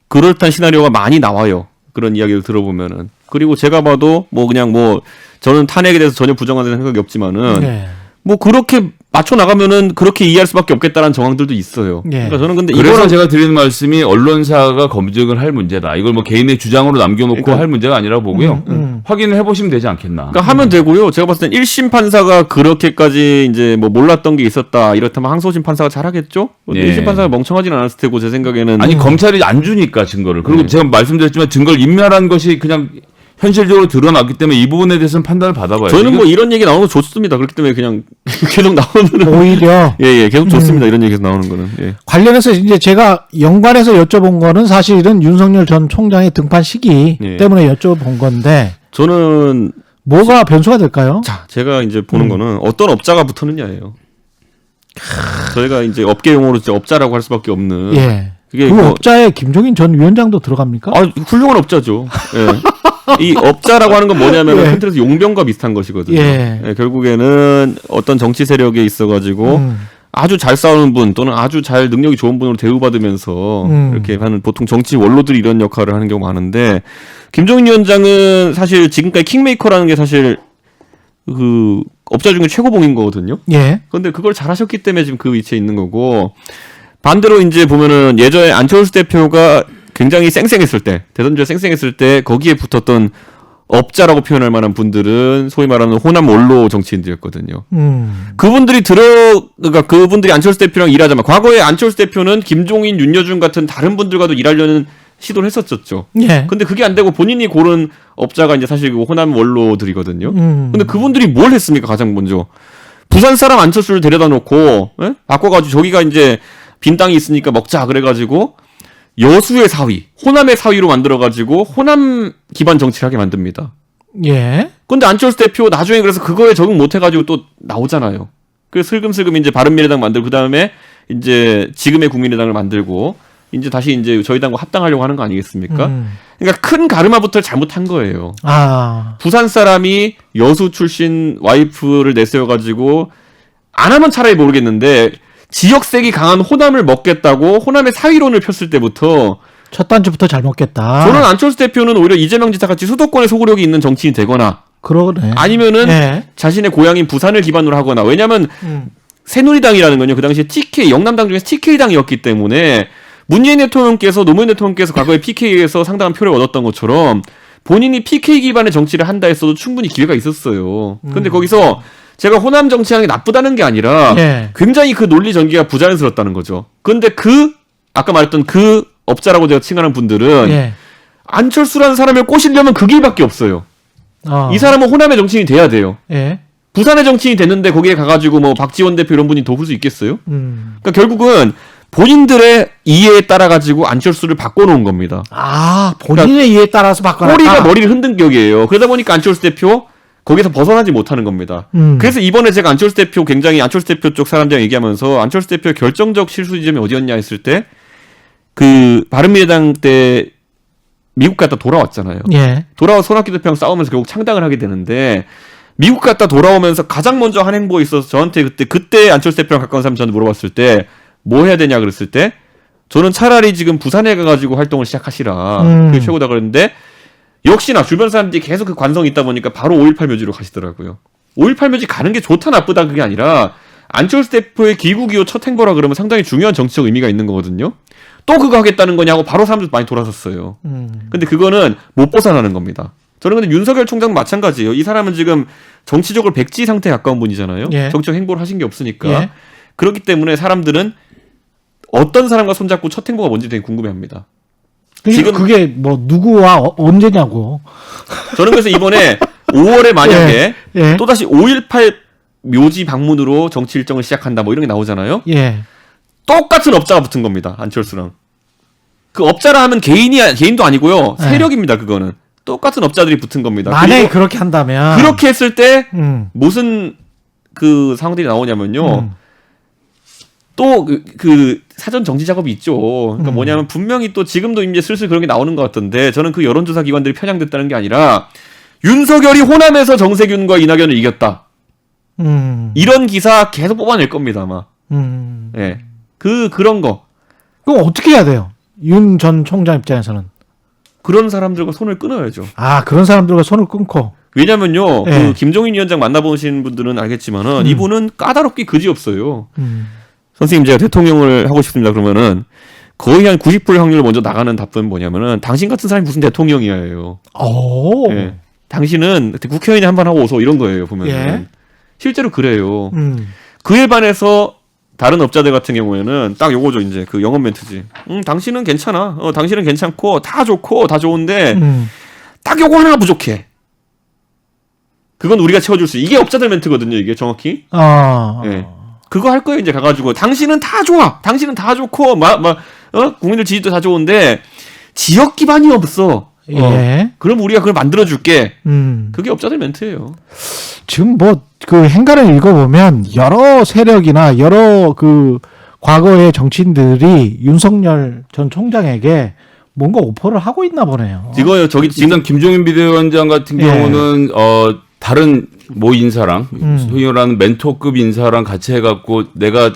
S3: 그럴듯한 시나리오가 많이 나와요. 그런 이야기를 들어보면은. 그리고 제가 봐도 뭐 그냥 뭐 저는 탄핵에 대해서 전혀 부정하는 생각이 없지만은 뭐 그렇게 맞춰 나가면은 그렇게 이해할 수밖에 없겠다라는 정황들도 있어요. 그러니까 저는 근데
S4: 그래서
S3: 이거는
S4: 제가 드리는 말씀이 언론사가 검증을 할 문제다. 이걸 뭐 개인의 주장으로 남겨놓고 할 문제가 아니라 보고요. 확인을 해보시면 되지 않겠나.
S3: 그러니까 하면 되고요. 제가 봤을 땐 1심 판사가 그렇게까지 이제 뭐 몰랐던 게 있었다. 이렇다면 항소심 판사가 잘하겠죠? 1심 판사가 멍청하진 않았을 테고 제 생각에는
S4: 아니 검찰이 안 주니까 증거를. 그리고 제가 말씀드렸지만 증거를 인멸한 것이 그냥 현실적으로 드러났기 때문에 이 부분에 대해서는 판단을 받아봐요.
S3: 저는 뭐 이런 얘기 나오는 거 좋습니다. 그렇기 때문에 그냥 계속 나오는
S2: 오히려
S3: 계속 좋습니다. 이런 얘기에서 나오는 거는.
S2: 관련해서 이제 제가 연관해서 여쭤본 거는 사실은 윤석열 전 총장의 등판 시기 때문에 여쭤본 건데
S3: 저는
S2: 뭐가 변수가 될까요?
S3: 자, 제가 이제 보는 거는 어떤 업자가 붙었느냐예요. 저희가 이제 업계 용어로 이제 업자라고 할 수밖에 없는. 그게
S2: 그 업자에 김종인 전 위원장도 들어갑니까?
S3: 훌륭한 업자죠. 이 업자라고 하는 건 뭐냐면 큰 틀에서 용병과 비슷한 것이거든요. 결국에는 어떤 정치 세력에 있어가지고 아주 잘 싸우는 분 또는 아주 잘 능력이 좋은 분으로 대우받으면서 이렇게 하는 보통 정치 원로들이 이런 역할을 하는 경우가 많은데 김종인 위원장은 사실 지금까지 킹메이커라는 게 사실 그 업자 중에 최고봉인 거거든요. 그런데 그걸 잘하셨기 때문에 지금 그 위치에 있는 거고 반대로 이제 보면은 예전에 안철수 대표가 굉장히 쌩쌩했을 때, 대선주에 쌩쌩했을 때 거기에 붙었던 업자라고 표현할 만한 분들은 소위 말하는 호남 원로 정치인들이었거든요. 그분들이 그러니까 그분들이 안철수 대표랑 일하자면 과거에 안철수 대표는 김종인, 윤여준 같은 다른 분들과도 일하려는 시도를 했었죠. 근데 그게 안 되고 본인이 고른 업자가 이제 사실 그 호남 원로들이거든요. 근데 그분들이 뭘 했습니까? 가장 먼저 부산 사람 안철수를 데려다 놓고 바꿔가지고 저기가 이제 빈 땅이 있으니까 먹자 그래가지고. 여수의 사위, 호남의 사위로 만들어가지고 호남 기반 정치를 하게 만듭니다. 근데 안철수 대표 나중에 그래서 그거에 적응 못해가지고 또 나오잖아요. 그래서 슬금슬금 이제 바른미래당 만들고 그 다음에 이제 지금의 국민의당을 만들고 이제 다시 이제 저희 당과 합당하려고 하는 거 아니겠습니까? 그러니까 큰 가르마부터 잘못한 거예요. 부산 사람이 여수 출신 와이프를 내세워가지고 안 하면 차라리 모르겠는데. 지역색이 강한 호남을 먹겠다고 호남의 사위론을 폈을 때부터
S2: 첫 단추부터 잘 먹겠다.
S3: 저는 안철수 대표는 오히려 이재명 지사 같이 수도권에 소구력이 있는 정치인이 되거나 아니면은 자신의 고향인 부산을 기반으로 하거나 왜냐하면 새누리당이라는 건요 그 당시에 TK 영남당 중에서 TK당이었기 때문에 문재인 대통령께서 노무현 대통령께서 과거에 PK에서 상당한 표를 얻었던 것처럼 본인이 PK 기반의 정치를 한다 했어도 충분히 기회가 있었어요. 근데 거기서 제가 호남 정치하는 게 나쁘다는 게 아니라 굉장히 그 논리 전개가 부자연스럽다는 거죠. 그런데 아까 말했던 그 업자라고 제가 칭하는 분들은 안철수라는 사람을 꼬시려면 그 길밖에 없어요. 이 사람은 호남의 정치인이 돼야 돼요. 부산의 정치인이 됐는데 거기에 가가지고 뭐 박지원 대표 이런 분이 도울 수 있겠어요? 그러니까 결국은 본인들의 이해에 따라 가지고 안철수를 바꿔놓은 겁니다.
S2: 본인의 그러니까 이해에 따라서 바꿔놨다.
S3: 꼬리가 머리를 흔든 격이에요. 그러다 보니까 안철수 대표 거기서 벗어나지 못하는 겁니다. 그래서 이번에 제가 안철수 대표 쪽 사람들이랑 얘기하면서 안철수 대표의 결정적 실수 지점이 어디였냐 했을 때 그 바른미래당 때 미국 갔다 돌아왔잖아요. 돌아와 손학규 대표랑 싸우면서 결국 창당을 하게 되는데 미국 갔다 돌아오면서 가장 먼저 한 행보에 있어서 저한테 그때 안철수 대표랑 가까운 사람이 저한테 물어봤을 때 뭐 해야 되냐 그랬을 때 저는 차라리 지금 부산에 가가지고 활동을 시작하시라. 그게 최고다 그랬는데 역시나 주변 사람들이 계속 그 관성이 있다 보니까 바로 5.18 묘지로 가시더라고요. 5.18 묘지 가는 게 좋다 나쁘다 그게 아니라 안철수 대표의 기국이후 첫 행보라 그러면 상당히 중요한 정치적 의미가 있는 거거든요. 또 그거 하겠다는 거냐고 바로 사람들 많이 돌아섰어요. 근데 그거는 못 벗어나는 겁니다. 저는 근데 윤석열 총장 마찬가지예요. 이 사람은 지금 정치적으로 백지 상태에 가까운 분이잖아요.
S2: 예.
S3: 정치적 행보를 하신 게 없으니까.
S2: 예.
S3: 그렇기 때문에 사람들은 어떤 사람과 손잡고 첫 행보가 뭔지 되게 궁금해합니다.
S2: 지금 그게 뭐 누구와 언제냐고.
S3: 저는 그래서 이번에 5월에 만약에
S2: 예.
S3: 또다시 5.18 묘지 방문으로 정치 일정을 시작한다 뭐 이런 게 나오잖아요.
S2: 예.
S3: 똑같은 업자가 붙은 겁니다. 안철수랑. 그 업자라 하면 개인도 아니고요. 세력입니다. 그거는. 똑같은 업자들이 붙은 겁니다.
S2: 만약에
S3: 그리고
S2: 그렇게 한다면
S3: 그렇게 했을 때
S2: 음.
S3: 무슨 그 상황들이 나오냐면요. 또 그 사전 정치 작업이 있죠. 그러니까 뭐냐면 분명히 또 지금도 이제 슬슬 그런 게 나오는 것 같던데 저는 그 여론조사 기관들이 편향됐다는 게 아니라 윤석열이 호남에서 정세균과 이낙연을 이겼다. 이런 기사 계속 뽑아낼 겁니다 아마. 예. 그런 거.
S2: 그럼 어떻게 해야 돼요? 윤 전 총장 입장에서는.
S3: 그런 사람들과 손을 끊어야죠.
S2: 아, 그런 사람들과 손을 끊고.
S3: 왜냐면요.
S2: 예.
S3: 그 김종인 위원장 만나보신 분들은 알겠지만은 이분은 까다롭게 그지없어요. 선생님 제가 대통령을 하고 싶습니다 그러면은 거의 한 90% 확률로 먼저 나가는 답변은 뭐냐면은 당신 같은 사람이 무슨 대통령이야예요.
S2: 오.
S3: 예. 당신은 국회의원이 한번 하고 오소 이런 거예요 보면은.
S2: 예.
S3: 실제로 그래요. 그에 반해서 다른 업자들 같은 경우에는 딱 요거죠 이제 그 영업 멘트지. 당신은 괜찮아. 당신은 괜찮고 다 좋고 다 좋은데 딱 요거 하나가 부족해. 그건 우리가 채워줄 수. 이게 업자들 멘트거든요 이게 정확히.
S2: 아.
S3: 예. 그거 할 거예요 이제 가가지고 당신은 다 좋아. 당신은 다 좋고 국민들 지지도 다 좋은데 지역 기반이 없어.
S2: 예.
S3: 그럼 우리가 그걸 만들어줄게.
S2: 음.
S3: 그게 업자들 멘트예요.
S2: 지금 뭐 그 행간을 읽어보면 여러 세력이나 여러 그 과거의 정치인들이 윤석열 전 총장에게 뭔가 오퍼를 하고 있나 보네요.
S3: 이거요 저기 지금
S4: 일단 김종인 비대위원장 같은
S2: 예.
S4: 경우는 다른 모 인사랑 소위 말하는 멘토급 인사랑 같이 해갖고 내가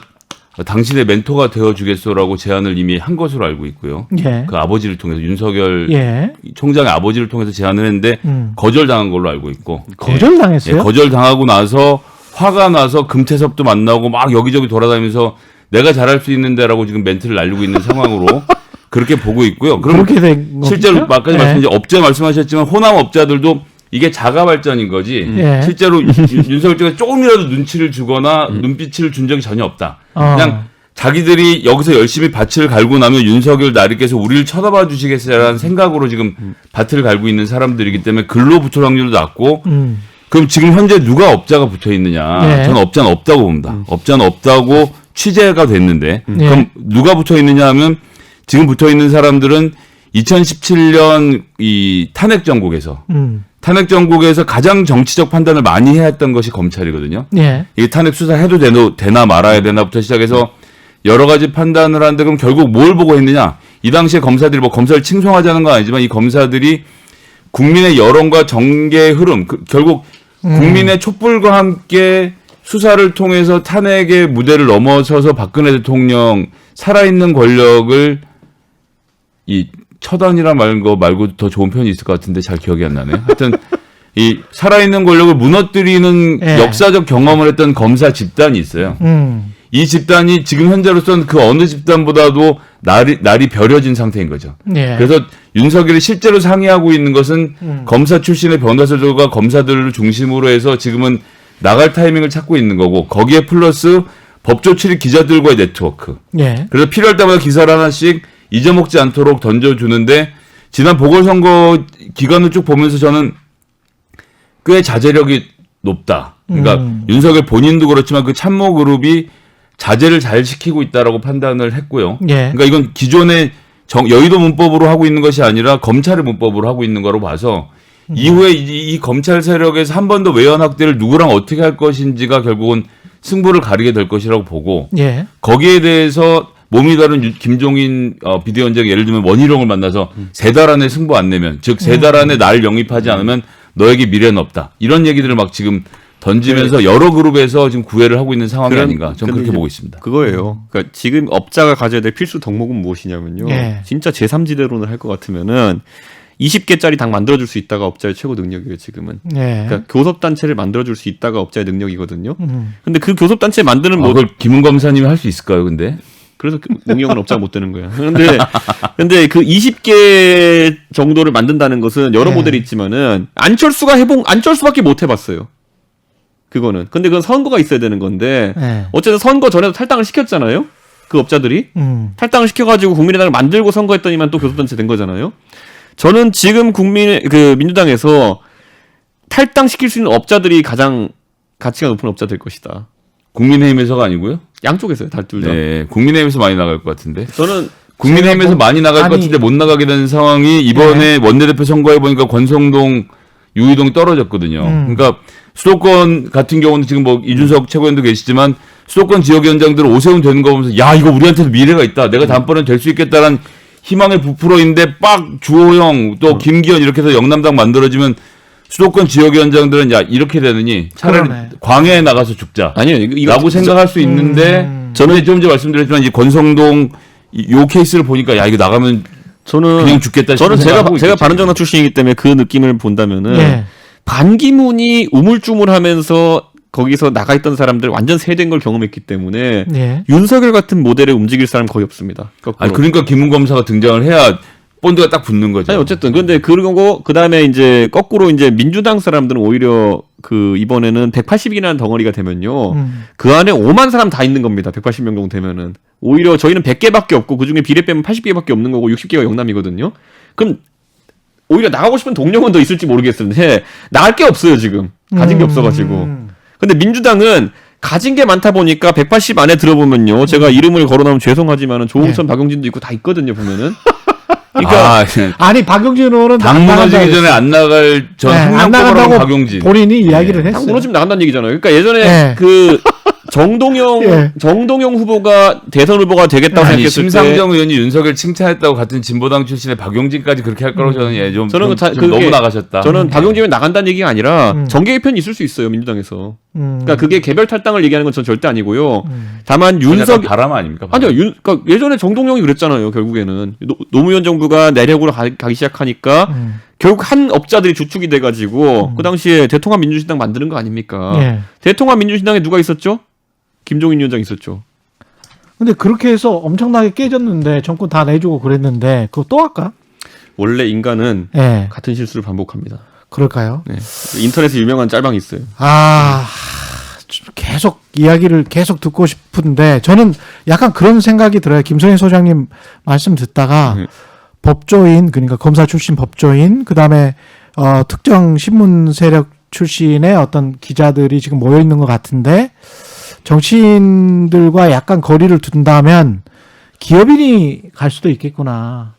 S4: 당신의 멘토가 되어주겠소라고 제안을 이미 한 것으로 알고 있고요.
S2: 예.
S4: 그 아버지를 통해서 윤석열
S2: 예.
S4: 총장의 아버지를 통해서 제안을 했는데 거절당한 걸로 알고 있고.
S2: 거절당했어요?
S4: 예, 거절당하고 나서 화가 나서 금태섭도 만나고 막 여기저기 돌아다니면서 내가 잘할 수 있는데라고 지금 멘트를 날리고 있는 상황으로 그렇게 보고 있고요. 그럼
S2: 그렇게 된
S4: 실제로
S2: 겁니까?
S4: 아까 말씀드린 업자 말씀하셨지만 호남 업자들도 이게 자가 발전인 거지.
S2: 예.
S4: 실제로 윤석열 쪽에 조금이라도 눈치를 주거나 눈빛을 준 적이 전혀 없다. 그냥 자기들이 여기서 열심히 밭을 갈고 나면 윤석열 나리께서 우리를 쳐다봐 주시겠어라는 생각으로 지금 밭을 갈고 있는 사람들이기 때문에 글로 붙을 확률도 낮고 그럼 지금 현재 누가 업자가 붙어 있느냐?
S2: 예.
S4: 저는 업자는 없다고 봅니다. 업자는 없다고 취재가 됐는데 그럼 누가 붙어 있느냐 하면 지금 붙어 있는 사람들은 2017년 이 탄핵 정국에서 탄핵 정국에서 가장 정치적 판단을 많이 해야 했던 것이 검찰이거든요.
S2: 예.
S4: 이 탄핵 수사해도 되나 말아야 되나부터 시작해서 여러 가지 판단을 하는데 그럼 결국 뭘 보고 했느냐? 이 당시에 검사들이 뭐 검사를 칭송하자는 건 아니지만 이 검사들이 국민의 여론과 정계의 흐름, 결국 국민의 촛불과 함께 수사를 통해서 탄핵의 무대를 넘어서서 박근혜 대통령 살아있는 권력을 이 처단이라 말한 거 말고 더 좋은 표현이 있을 것 같은데 잘 기억이 안 나네. 하여튼 이 살아있는 권력을 무너뜨리는
S2: 예.
S4: 역사적 경험을 했던 검사 집단이 있어요. 이 집단이 지금 현재로서는 그 어느 집단보다도 날이 벼려진 상태인 거죠.
S2: 예.
S4: 그래서 윤석열이 실제로 상의하고 있는 것은 검사 출신의 변호사들과 검사들을 중심으로 해서 지금은 나갈 타이밍을 찾고 있는 거고 거기에 플러스 법조 출입 기자들과의 네트워크.
S2: 예.
S4: 그래서 필요할 때마다 기사를 하나씩 잊어먹지 않도록 던져주는데 지난 보궐선거 기간을 쭉 보면서 저는 꽤 자제력이 높다. 그러니까 윤석열 본인도 그렇지만 그 참모 그룹이 자제를 잘 시키고 있다라고 판단을 했고요.
S2: 예.
S4: 그러니까 이건 기존의 여의도 문법으로 하고 있는 것이 아니라 검찰의 문법으로 하고 있는 거로 봐서 이후에 이 검찰 세력에서 한 번 더 외연 확대를 누구랑 어떻게 할 것인지가 결국은 승부를 가리게 될 것이라고 보고
S2: 예.
S4: 거기에 대해서 몸이 다른 김종인 비대위원장이 예를 들면 원희룡을 만나서 3달 안에 승부 안 내면 즉 3달 안에 날 영입하지 않으면 너에게 미래는 없다. 이런 얘기들을 막 지금 던지면서 여러 그룹에서 지금 구애를 하고 있는 상황이 아닌가 저는 그렇게 보고 있습니다.
S3: 그거예요. 그러니까 지금 업자가 가져야 될 필수 덕목은 무엇이냐면요.
S2: 예.
S3: 진짜 제3지대론을 할 것 같으면은 20개짜리 당 만들어줄 수 있다가 업자의 최고 능력이에요 지금은.
S2: 예.
S3: 그러니까 교섭단체를 만들어줄 수 있다가 업자의 능력이거든요. 근데 그 교섭단체 만드는
S4: 아,
S3: 뭐
S4: 그걸 김은 검사님이 할 수 있을까요, 근데?
S3: 그래서 그 능력은 업자가 못 되는 거야. 근데 그 20개 정도를 만든다는 것은 여러
S2: 네.
S3: 모델이 있지만은 안철수밖에 못 해봤어요. 그거는. 근데 그건 선거가 있어야 되는 건데
S2: 예.
S3: 어쨌든 선거 전에도 탈당을 시켰잖아요. 그 업자들이 탈당을 시켜가지고 국민의당을 만들고 선거했더니만 또 교섭단체 된 거잖아요. 저는 지금 민주당에서 탈당시킬 수 있는 업자들이 가장 가치가 높은 업자 될 것이다.
S4: 국민의힘에서가 아니고요?
S3: 양쪽에서요, 둘 다.
S4: 네, 국민의힘에서 많이 나갈 것 같은데.
S3: 저는
S4: 국민의힘에서 많이 나갈 것
S2: 아니,
S4: 같은데 못 나가게 된 상황이 이번에 원내대표 선거해 보니까 권성동, 유희동이 떨어졌거든요. 그러니까 수도권 같은 경우는 지금 뭐 이준석 최고위원도 계시지만 수도권 지역위원장들은 오세훈 되는 거 보면서 야 이거 우리한테도 미래가 있다. 내가 다음번엔 될 수 있겠다라는 희망에 부풀어 있는데 빡 주호영 또 김기현 이렇게 해서 영남당 만들어지면 수도권 지역위원장들은 야 이렇게 되느니 차라리
S2: 그러네.
S4: 광해에 나가서 죽자.
S3: 아니요,
S4: 라고 생각할 수 있는데 저는 좀 전에 말씀드렸지만 이 권성동 요 케이스를 보니까 야 이거 나가면
S3: 저는
S4: 그냥 죽겠다.
S3: 저는
S4: 싶은 생각하고
S3: 제가
S4: 있겠지.
S3: 바른정당 출신이기 때문에 그 느낌을 본다면은
S2: 예.
S3: 반기문이 우물쭈물하면서 거기서 나가 있던 사람들 완전 세된 걸 경험했기 때문에
S2: 예.
S3: 윤석열 같은 모델을 움직일 사람 거의 없습니다. 거꾸로.
S4: 아니 그러니까 김문 검사가 등장을 해야 본드가 딱 붙는 거죠.
S3: 아니 어쨌든 근데 그러고 그다음에 이제 거꾸로 이제 민주당 사람들은 오히려 그 이번에는 180이라는 덩어리가 되면요. 그 안에 5만 사람 다 있는 겁니다. 180명 정도 되면은. 오히려 저희는 100개밖에 없고 그중에 비례 빼면 80개밖에 없는 거고 60개가 영남이거든요. 그럼 오히려 나가고 싶은 동료는 더 있을지 모르겠는데 나갈 게 없어요, 지금. 가진 게 없어 가지고. 근데 민주당은 가진 게 많다 보니까 180 안에 들어보면요. 제가 이름을 거론 하면 죄송하지만은 조홍천, 박용진도 있고 다 있거든요, 보면은. 그러니까
S2: 아니 박용진 의원은
S4: 당 무너지기 전에 안 나갈 전
S2: 안
S4: 한명
S2: 나간다고
S4: 뽑아라고 박용진.
S2: 본인이 이야기를
S3: 당
S2: 했어요.
S3: 무너지면 나간다는 얘기잖아요. 그러니까 예전에
S2: 네.
S3: 그 정동영
S2: 예.
S3: 정동영 후보가 대선 후보가 되겠다고
S4: 아니
S3: 생각했을 때
S4: 심상정 의원이 윤석열 칭찬했다고 같은 진보당 출신의 박용진까지 그렇게 할 거라고 저는 좀
S3: 그게
S4: 너무 나가셨다.
S3: 저는 박용진이 나간다는 얘기가 아니라 정계 개편이 있을 수 있어요 민주당에서. 그러니까 그게 개별 탈당을 얘기하는 건 전 절대 아니고요. 다만
S4: 그건 약간
S3: 윤석
S4: 바람 아닙니까? 바람.
S3: 아니요 그러니까 예전에 정동영이 그랬잖아요. 결국에는 노무현 정부가 내력으로 가기 시작하니까 결국 한 업자들이 주축이 돼가지고 그 당시에 대통합 민주신당 만드는 거 아닙니까?
S2: 예.
S3: 대통합 민주신당에 누가 있었죠? 김종인 위원장 있었죠.
S2: 근데 그렇게 해서 엄청나게 깨졌는데 정권 다 내주고 그랬는데 그거 또 할까?
S3: 원래 인간은
S2: 예.
S3: 같은 실수를 반복합니다.
S2: 그럴까요?
S3: 네. 인터넷에 유명한 짤방이 있어요.
S2: 계속 이야기를 계속 듣고 싶은데 저는 약간 그런 생각이 들어요. 김선희 소장님 말씀 듣다가 법조인 그러니까 검사 출신 법조인 그다음에 특정 신문 세력 출신의 어떤 기자들이 지금 모여 있는 것 같은데 정치인들과 약간 거리를 둔다면 기업인이 갈 수도 있겠구나.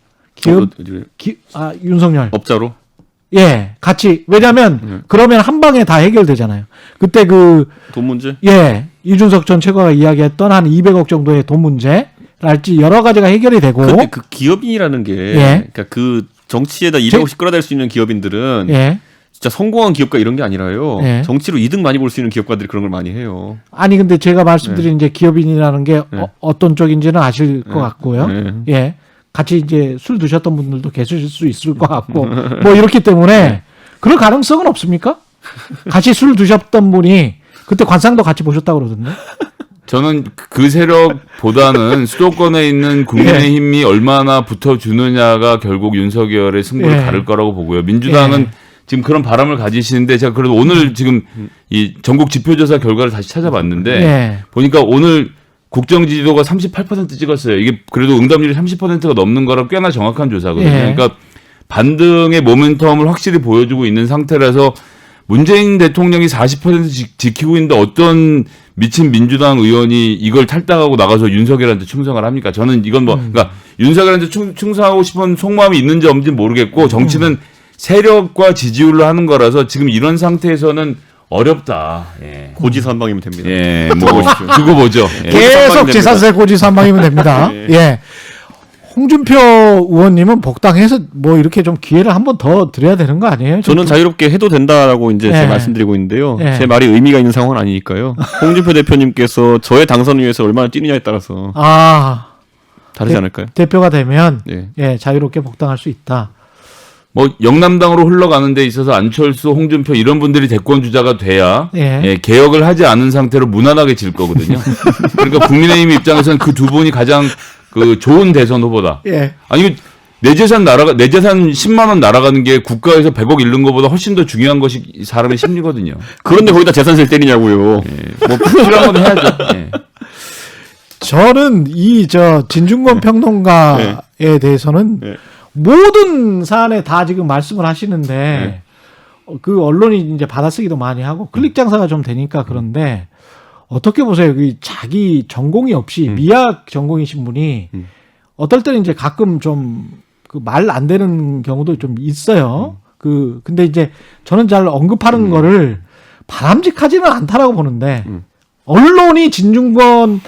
S2: 윤석열.
S3: 업자로?
S2: 예, 같이. 왜냐면, 그러면 한 방에 다 해결되잖아요. 그때
S3: 돈 문제?
S2: 이준석 전 최고가 이야기했던 한 200억 정도의 돈 문제랄지 여러 가지가 해결이 되고.
S3: 근데 그 기업인이라는 게, 그러니까 그 정치에다 200억씩 끌어댈 수 있는 기업인들은 진짜 성공한 기업가 이런 게 아니라요. 정치로 이득 많이 볼 수 있는 기업가들이 그런 걸 많이 해요.
S2: 아니, 근데 제가 말씀드린 이제 기업인이라는 게 어떤 쪽인지는 아실 것 같고요. 예. 같이 이제 술 드셨던 분들도 계실 수 있을 것 같고 뭐 이렇기 때문에 그럴 가능성은 없습니까? 같이 술 드셨던 분이 그때 관상도 같이 보셨다고 그러던데.
S4: 저는 그 세력보다는 수도권에 있는 국민의힘이 얼마나 붙어주느냐가 결국 윤석열의 승부를 가를 거라고 보고요. 민주당은 지금 그런 바람을 가지시는데 제가 그래도 오늘 지금 이 전국 지표조사 결과를 다시 찾아봤는데 보니까 오늘 국정 지지도가 38% 찍었어요. 이게 그래도 응답률이 30%가 넘는 거라 꽤나 정확한 조사거든요. 그러니까 반등의 모멘텀을 확실히 보여주고 있는 상태라서 문재인 대통령이 40% 지키고 있는데 어떤 미친 민주당 의원이 이걸 탈당하고 나가서 윤석열한테 충성을 합니까? 저는 이건 그러니까 윤석열한테 충성하고 싶은 속마음이 있는지 없는지 모르겠고 정치는 세력과 지지율로 하는 거라서 지금 이런 상태에서는 어렵다.
S3: 고지선방이면 됩니다.
S4: 뭐 그거 뭐죠?
S2: 계속 재산세 고지선방이면 됩니다. 홍준표 의원님은 복당해서 뭐 이렇게 좀 기회를 한 번 더 드려야 되는 거 아니에요?
S3: 저는 자유롭게 해도 된다라고 이제 제가 말씀드리고 있는데요. 제 말이 의미가 있는 상황은 아니니까요. 홍준표 대표님께서 저의 당선을 위해서 얼마나 뛰느냐에 따라서 다르지 않을까요?
S2: 대표가 되면 자유롭게 복당할 수 있다.
S4: 뭐 영남당으로 흘러가는 데 있어서 안철수, 홍준표 이런 분들이 대권 주자가 돼야
S2: 예.
S4: 예, 개혁을 하지 않은 상태로 무난하게 질 거거든요. 그러니까 국민의힘 입장에서는 그 두 분이 가장 그 좋은 대선 후보다.
S2: 예.
S4: 아니 내 재산 10만 원 날아가는 게 국가에서 100억 잃는 것보다 훨씬 더 중요한 것이 사람의 심리거든요.
S3: 그런데 거기다 재산세를 때리냐고요.
S4: 예, 뭐 필요한 건 해야죠. 예.
S2: 저는 진중권 평론가에 대해서는
S3: 네.
S2: 모든 사안에 다 지금 말씀을 하시는데 그 언론이 이제 받아쓰기도 많이 하고 클릭 장사가 좀 되니까 그런데 어떻게 보세요? 그 자기 전공이 없이 미학 전공이신 분이 어떨 때는 이제 가끔 좀 그 말 안 되는 경우도 좀 있어요. 근데 이제 저는 잘 언급하는 거를 바람직하지는 않다라고 보는데 언론이 진중권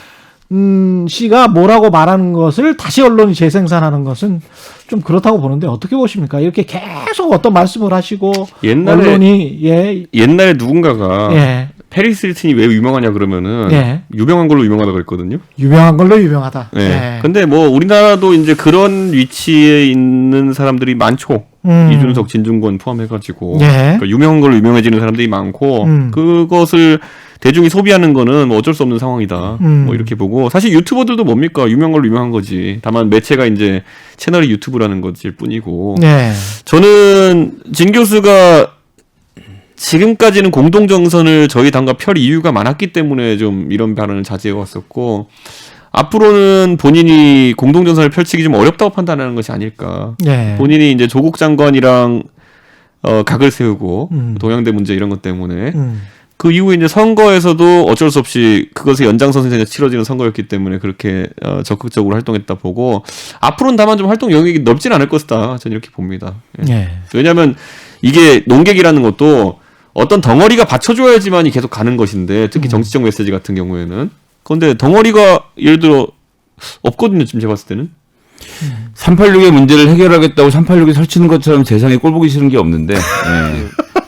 S2: 씨가 뭐라고 말하는 것을 다시 언론이 재생산하는 것은 좀 그렇다고 보는데 어떻게 보십니까? 이렇게 계속 어떤 말씀을 하시고 언론이
S3: 옛날에 누군가가
S2: 예.
S3: 페리스 힐튼이 왜 유명하냐 그러면은
S2: 예.
S3: 유명한 걸로 유명하다고 그랬거든요.
S2: 유명한 걸로 유명하다.
S3: 네.
S2: 예.
S3: 근데 뭐 우리나라도 이제 그런 위치에 있는 사람들이 많죠. 이준석, 진중권 포함해가지고
S2: 예.
S3: 그러니까 유명한 걸로 유명해지는 사람들이 많고 그것을 대중이 소비하는 거는 뭐 어쩔 수 없는 상황이다. 뭐 이렇게 보고 사실 유튜버들도 뭡니까 유명한 걸로 유명한 거지. 다만 매체가 이제 채널이 유튜브라는 것일 뿐이고.
S2: 네.
S3: 저는 진 교수가 지금까지는 공동정선을 저희 당과 펼 이유가 많았기 때문에 좀 이런 발언을 자제해 왔었고 앞으로는 본인이 공동정선을 펼치기 좀 어렵다고 판단하는 것이 아닐까.
S2: 네.
S3: 본인이 이제 조국 장관이랑 각을 세우고 동양대 문제 이런 것 때문에 그 이후에 이제 선거에서도 어쩔 수 없이 그것의 연장선상에서 치러지는 선거였기 때문에 그렇게 적극적으로 활동했다 보고 앞으로는 다만 좀 활동 영역이 넓진 않을 것이다. 저는 이렇게 봅니다. 예.
S2: 네.
S3: 왜냐하면 이게 농객이라는 것도 어떤 덩어리가 받쳐줘야지만이 계속 가는 것인데 특히 정치적 메시지 같은 경우에는 그런데 덩어리가 예를 들어 없거든요. 지금 제가 봤을 때는
S4: 386의 문제를 해결하겠다고 386이 설치는 것처럼 세상에 꼴보기 싫은 게 없는데 예.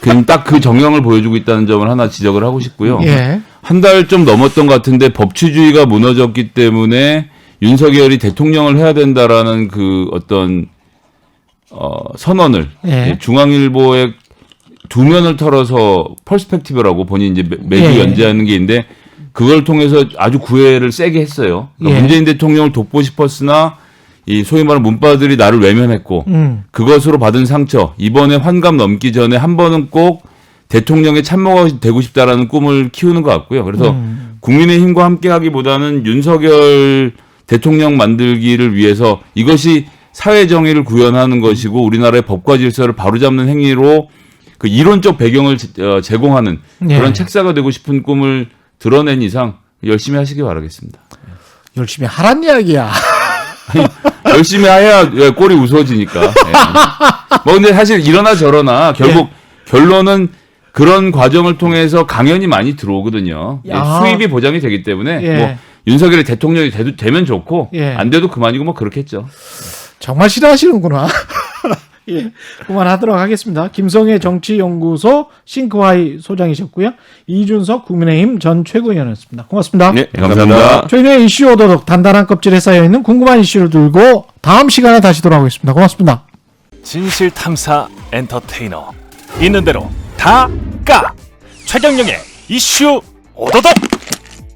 S4: 그냥 딱 그 정형을 보여주고 있다는 점을 하나 지적을 하고 싶고요.
S2: 예.
S4: 한 달 좀 넘었던 것 같은데 법치주의가 무너졌기 때문에 윤석열이 대통령을 해야 된다라는 그 어떤 선언을
S2: 예.
S4: 중앙일보에 두 면을 털어서 퍼스펙티브라고 본인이 이제 매주
S2: 예.
S4: 연재하는 게 있는데 그걸 통해서 아주 구애를 세게 했어요. 그러니까
S2: 예.
S4: 문재인 대통령을 돕고 싶었으나 이 소위 말하는 문바들이 나를 외면했고 그것으로 받은 상처 이번에 환갑 넘기 전에 한 번은 꼭 대통령의 참모가 되고 싶다라는 꿈을 키우는 것 같고요. 그래서 국민의힘과 함께하기보다는 윤석열 대통령 만들기를 위해서 이것이 사회 정의를 구현하는 것이고 우리나라의 법과 질서를 바로잡는 행위로 그 이론적 배경을 제공하는 그런
S2: 예.
S4: 책사가 되고 싶은 꿈을 드러낸 이상 열심히 하시기 바라겠습니다.
S2: 열심히 하란 이야기야.
S4: 열심히 해야 꼴이 우스워지니까. 예. 뭐 근데 사실 이러나 저러나 결국 결론은 그런 과정을 통해서 강연이 많이 들어오거든요. 예,
S2: 야.
S4: 수입이 보장이 되기 때문에
S2: 예.
S4: 뭐 윤석열이 대통령이 되면 좋고
S2: 예.
S4: 안 돼도 그만이고 뭐 그렇겠죠.
S2: 정말 싫어하시는구나. 예, 그만하도록 하겠습니다. 김성애 정치연구소 싱크와이 소장이셨고요. 이준석 국민의힘 전 최고위원이었습니다. 고맙습니다.
S3: 네, 감사합니다.
S2: 저희는 이슈 오도독 단단한 껍질에 쌓여있는 궁금한 이슈를 들고 다음 시간에 다시 돌아오겠습니다. 고맙습니다.
S1: 진실 탐사 엔터테이너 있는 대로 다 까. 최경영의 이슈 오도독.